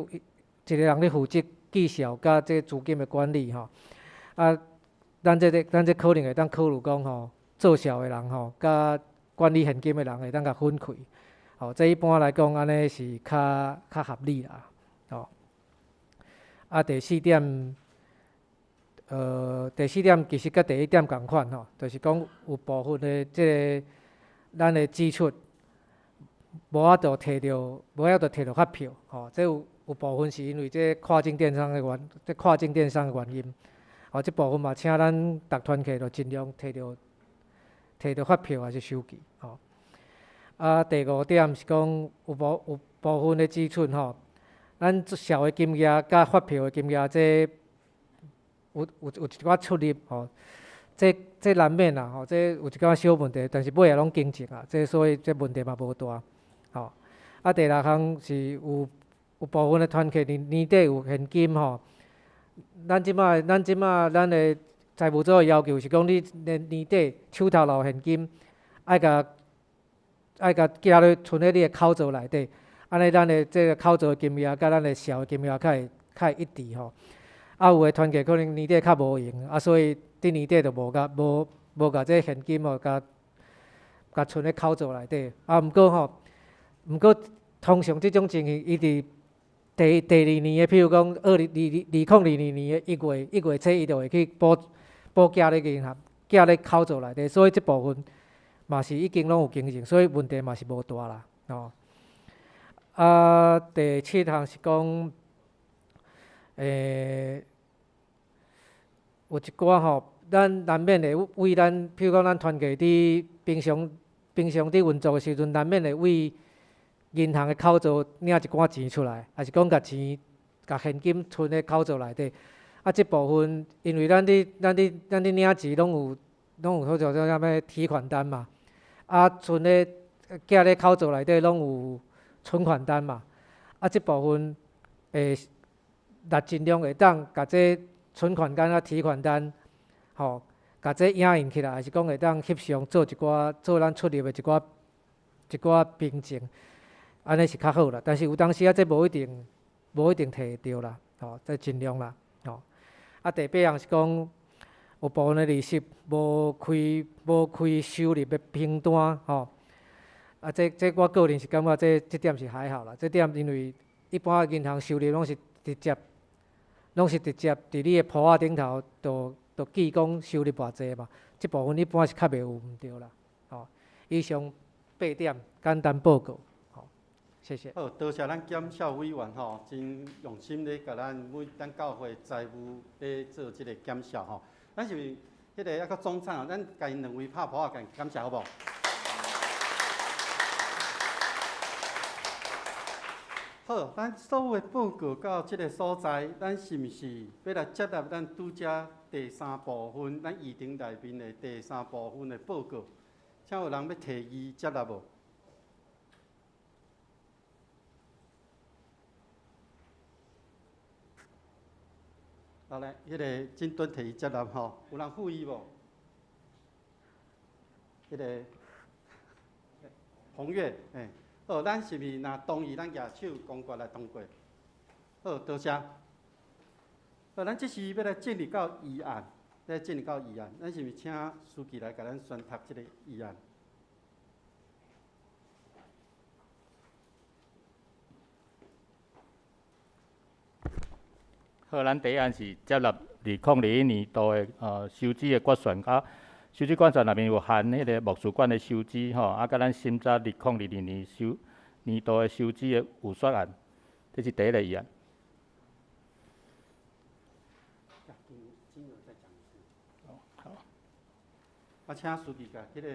负责绩效甲这资金的管理吼。啊，咱这可能会当考虑讲吼，做销的人吼，甲管理现金的人会当甲分开。吼，这一般来讲安尼是较合理啦。吼。啊，第四点其实甲第一点共款吼，就是讲有部分的即个咱的支出无法度摕到发票，吼，这有部分是因为这跨境电商的原因，吼，这部分嘛，请咱逐团契就尽量摕到发票还是收据，吼。啊，第五点是讲有部分的支出吼，咱销的金额甲发票的金额这有一寡出入吼。这难免啦，吼，这有一寡小问题，但是尾也拢经济啊，这所以这问题嘛无大，吼。啊，第六项是有部分的团契年底有现金吼，咱即马咱的财务组的要求是讲，你年底手头有现金，爱甲寄咧存咧你的口座内底，安尼咱的这个口座的金额甲咱的销的金额较会一致吼。啊，有的团契可能年底较无用，啊，所以伫年底就无甲这现金哦，甲存咧口座内底。啊，毋过通常即种情形，伊伫第二年的，譬如讲2022年的1月初，伊就会去补寄咧银行，寄咧口座内底，所以即部分嘛是已经拢有经营，所以问题嘛是无大啦，吼。啊，第七项是讲。有一寡吼，咱难免会为咱，譬如讲咱团契伫平常伫运作的时阵，难免会为银行的口座领一寡钱出来，还是讲甲现金存咧口座内底。啊，即部分因为咱伫领钱拢有好像啥物提款单嘛，啊存咧寄咧口座内底拢有存款单嘛，啊即部分尽量会当甲这存款单啊提款单，吼，甲这影印起来，还是讲会当翕相做咱出入的一寡凭证，安尼是较好啦。但是有当时啊，这无一定摕着啦，吼，这尽量啦，吼。啊，第八项是讲有部分的利息无开收入的凭单，吼。啊，这我个人是感觉这点是还好啦。这点因为一般银行收入拢是直接伫你的簿仔顶头，就记讲收入偌济嘛。即部分一般是较袂有毋对啦。吼，以上8点简单报告。吼，谢谢。好，多谢咱检校委员吼，真用心咧，甲咱教会财务咧做即个检校吼。咱是迄个抑个总厂，咱甲因两位拍谱仔，感谢好无？好，咱所有的报告到即个所在，咱是毋是要来接纳咱拄则第三部分，咱议程内面的第三部分的报告？请有人要提议接纳无？好来，迄个整顿提议接纳吼，有人复议无？迄个洪月，好，咱是毋是若同意，咱举手公决来通过？好，多谢。好，咱即时要来进入到议案，咱是毋是请书记来甲咱宣读即个议案？好，咱第一案是接纳2021年度的收支的决算，啊，收支决算内面有含迄个牧师馆的收支吼，啊，甲咱新早2022年年度的收支的预算案，这是第一个议案。好。啊，请书记甲迄个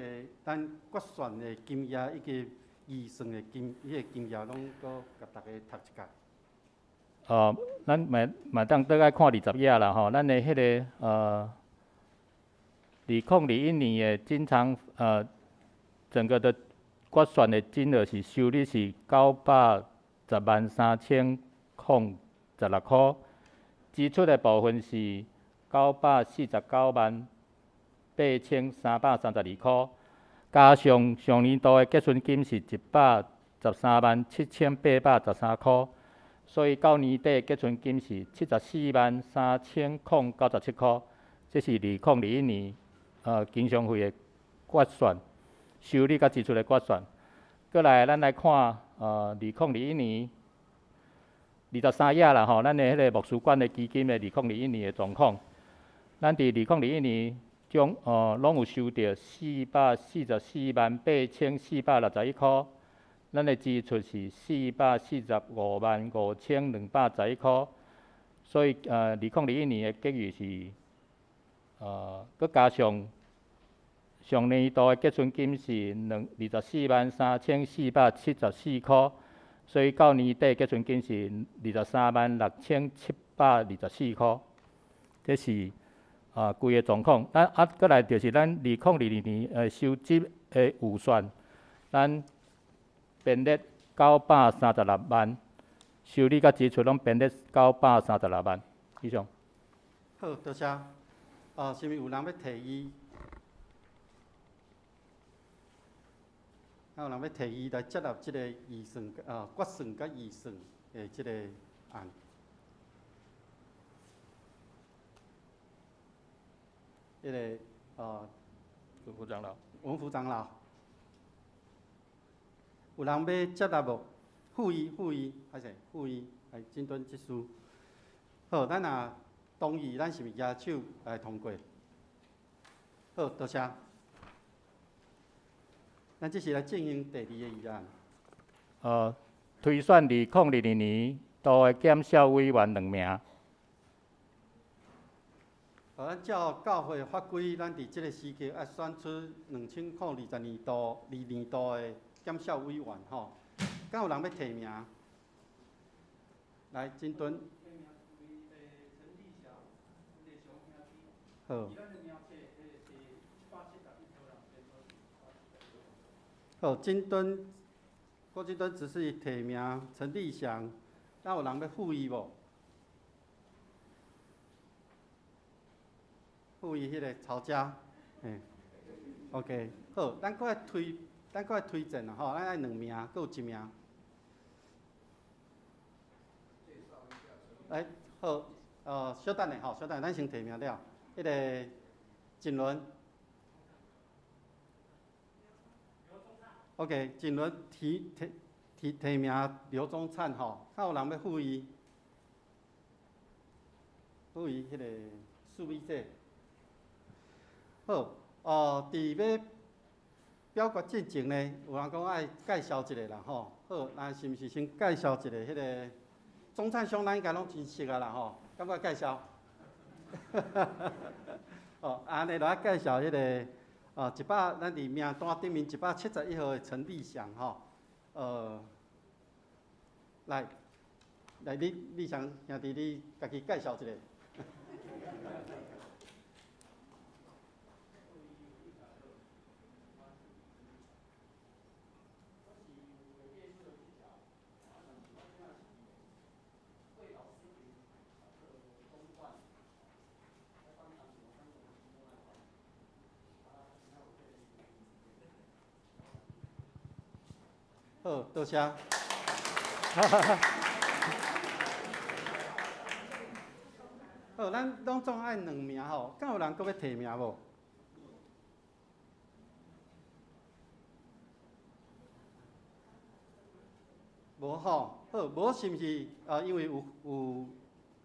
咱决算的金额以及预算的迄个金额，拢搁甲大家读一下。咱嘛当倒来看20页啦吼，咱的迄个2021年的经常整个的决算的金额是收入是9103016块，支出的部分是9498332块，加上上年度的结算金是1137813块。所以到年底结存金是743097块，这是2021年经常费的决算，收入甲支出的决算。过来，咱来看2021年23页啦吼，咱的迄个牧师馆的基金的2021年的状况。咱伫2021年拢有收到4448461块。咱的支出是4455211块，所以2021年的结余是佮加上上年度的结存金是243,474块，所以到年底结存金是236,724块，这是规个状况。咱过来就是咱2022年收支的预算，咱编列936万，收入甲支出拢编列936万以上。好，多谢。是毋是有人要提议？有人要提议来接纳即个预算决算甲预算的即个案？迄个文副长老。文副长老。有人要接纳无？复议，还是复议？来诊断即书。好，咱若同意，咱是毋是举手来通过？好，多谢。咱即是来进行第二个议案。推选2022年度的检校委员2名。咱照教会法规，咱伫即个时期要选出2020年度的检校委员吼，敢有人要提名？来，诊断。好。好，诊断，郭诊断只是提名陈立祥，敢有人要复议无？复议迄个曹家，OK， 好，咱搁来推荐啦吼，咱爱2名，搁有1名。来，好，稍等下吼，稍等，咱先提名了。迄个锦纶 ，OK， 锦纶提名刘宗灿吼，敢有人要复议？复议迄个数位者。好，伫要表决之前呢，有人讲爱介绍一下啦吼。好，那是毋是先介绍一下迄个中灿兄，咱应该拢真熟啊啦吼，感觉介绍。安尼就爱介绍迄个咱伫名单顶面171号的陈立祥吼。来，立祥兄弟，你家己介绍一下。好，多谢。好，咱拢总爱2名吼，敢有人搁要提名无？无吼，好，无是毋是因为有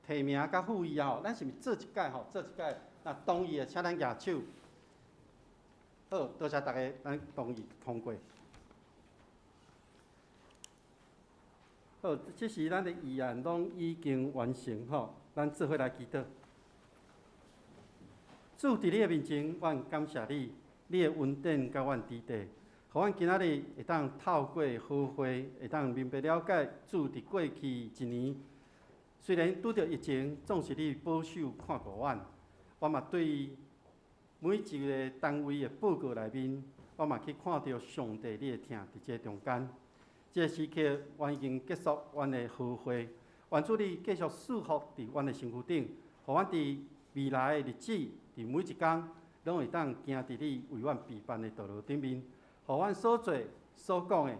提名甲附议啊，咱是毋是做一届吼？做一届，那同意的，请咱举手。好，多谢大家，咱同意通过。好，这是咱的议案拢已经完成吼，咱做伙来祈祷。主伫你的面前，阮感谢你，你的恩典甲阮支持，互阮今仔日会当透过好会，会当明白了解主伫过去一年，虽然拄着疫情，总是你保守看顾阮。我嘛对每一个单位的报告内面，我嘛去看到上帝你的疼伫这中间。这个时刻，我已经结束阮的好会，愿主你继续赐福伫阮的身躯顶，互阮伫未来的日子，伫每一天，拢会当行伫你为阮备办的道路顶面，互阮所做所讲的，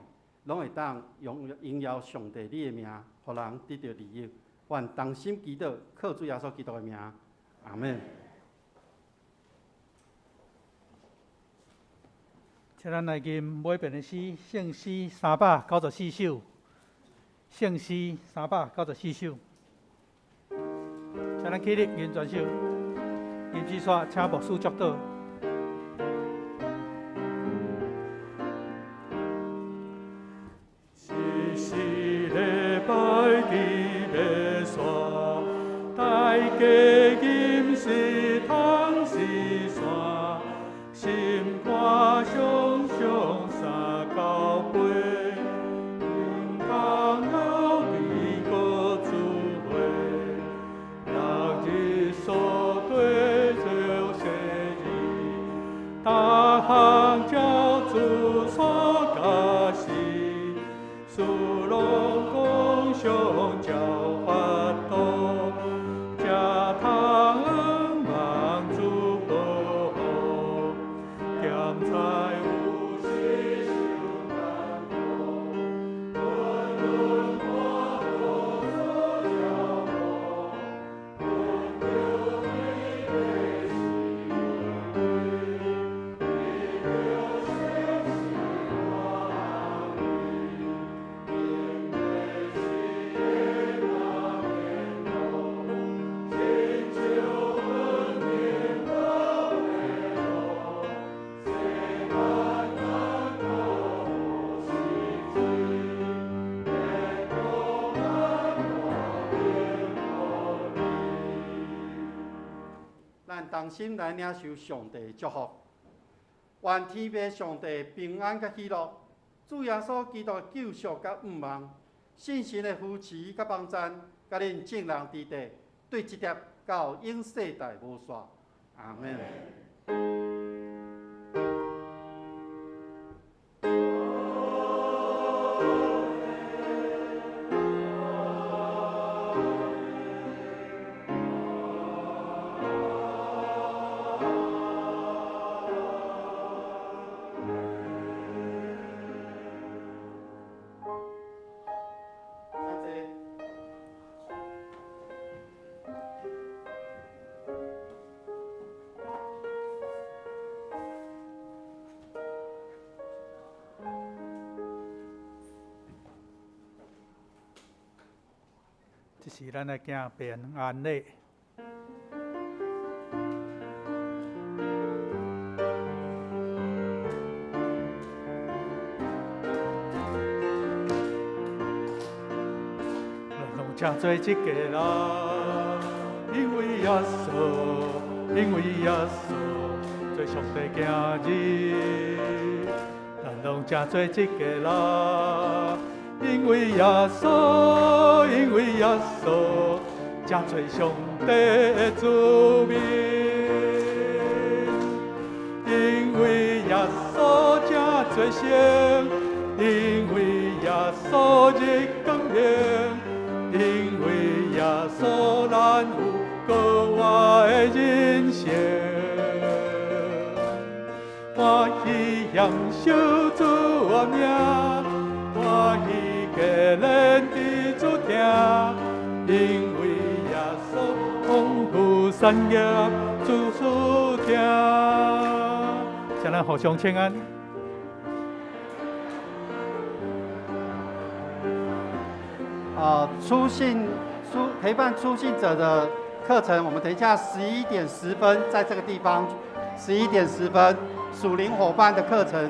拢会当荣耀上帝你的名，互人得到利益。愿同心祈祷，靠主耶稣基督的名，阿门。请咱来念每遍的诗，圣诗394首，圣诗394首。请咱起立念全首，念字煞，请牧师祝祷。时时礼拜伫咧山，大家吟诗通诗山，心肝常常三交杯，因空了美国滋味，六日所对就生日，大项教主所教示。属龙共享教法度，家堂恩望主保护，兼财有时受难过，论论我所教我，论丢你的心为，你留生死往里。咱同心来领受上帝的祝福，愿天父上帝平安甲喜乐，主耶稣基督救赎甲盼望，信心的扶持甲帮赞，甲恁众人伫地，对一叠到永世代无煞。阿门。这是咱的行平安礼。拢正做一家人，因为耶稣，因为耶稣做上帝囝儿，咱拢正做一家人。因为耶稣，因为耶稣，正做上帝的子民。因为耶稣正做圣，因为耶稣日更明，因为耶稣咱有过活的人生。欢喜享受主的名。欢喜给人的主听，因为耶稣丰富产业主所听。向咱互相请安。初信陪伴初信者的课程，我们等一下11点10分在这个地方，11点10分属灵伙伴的课程。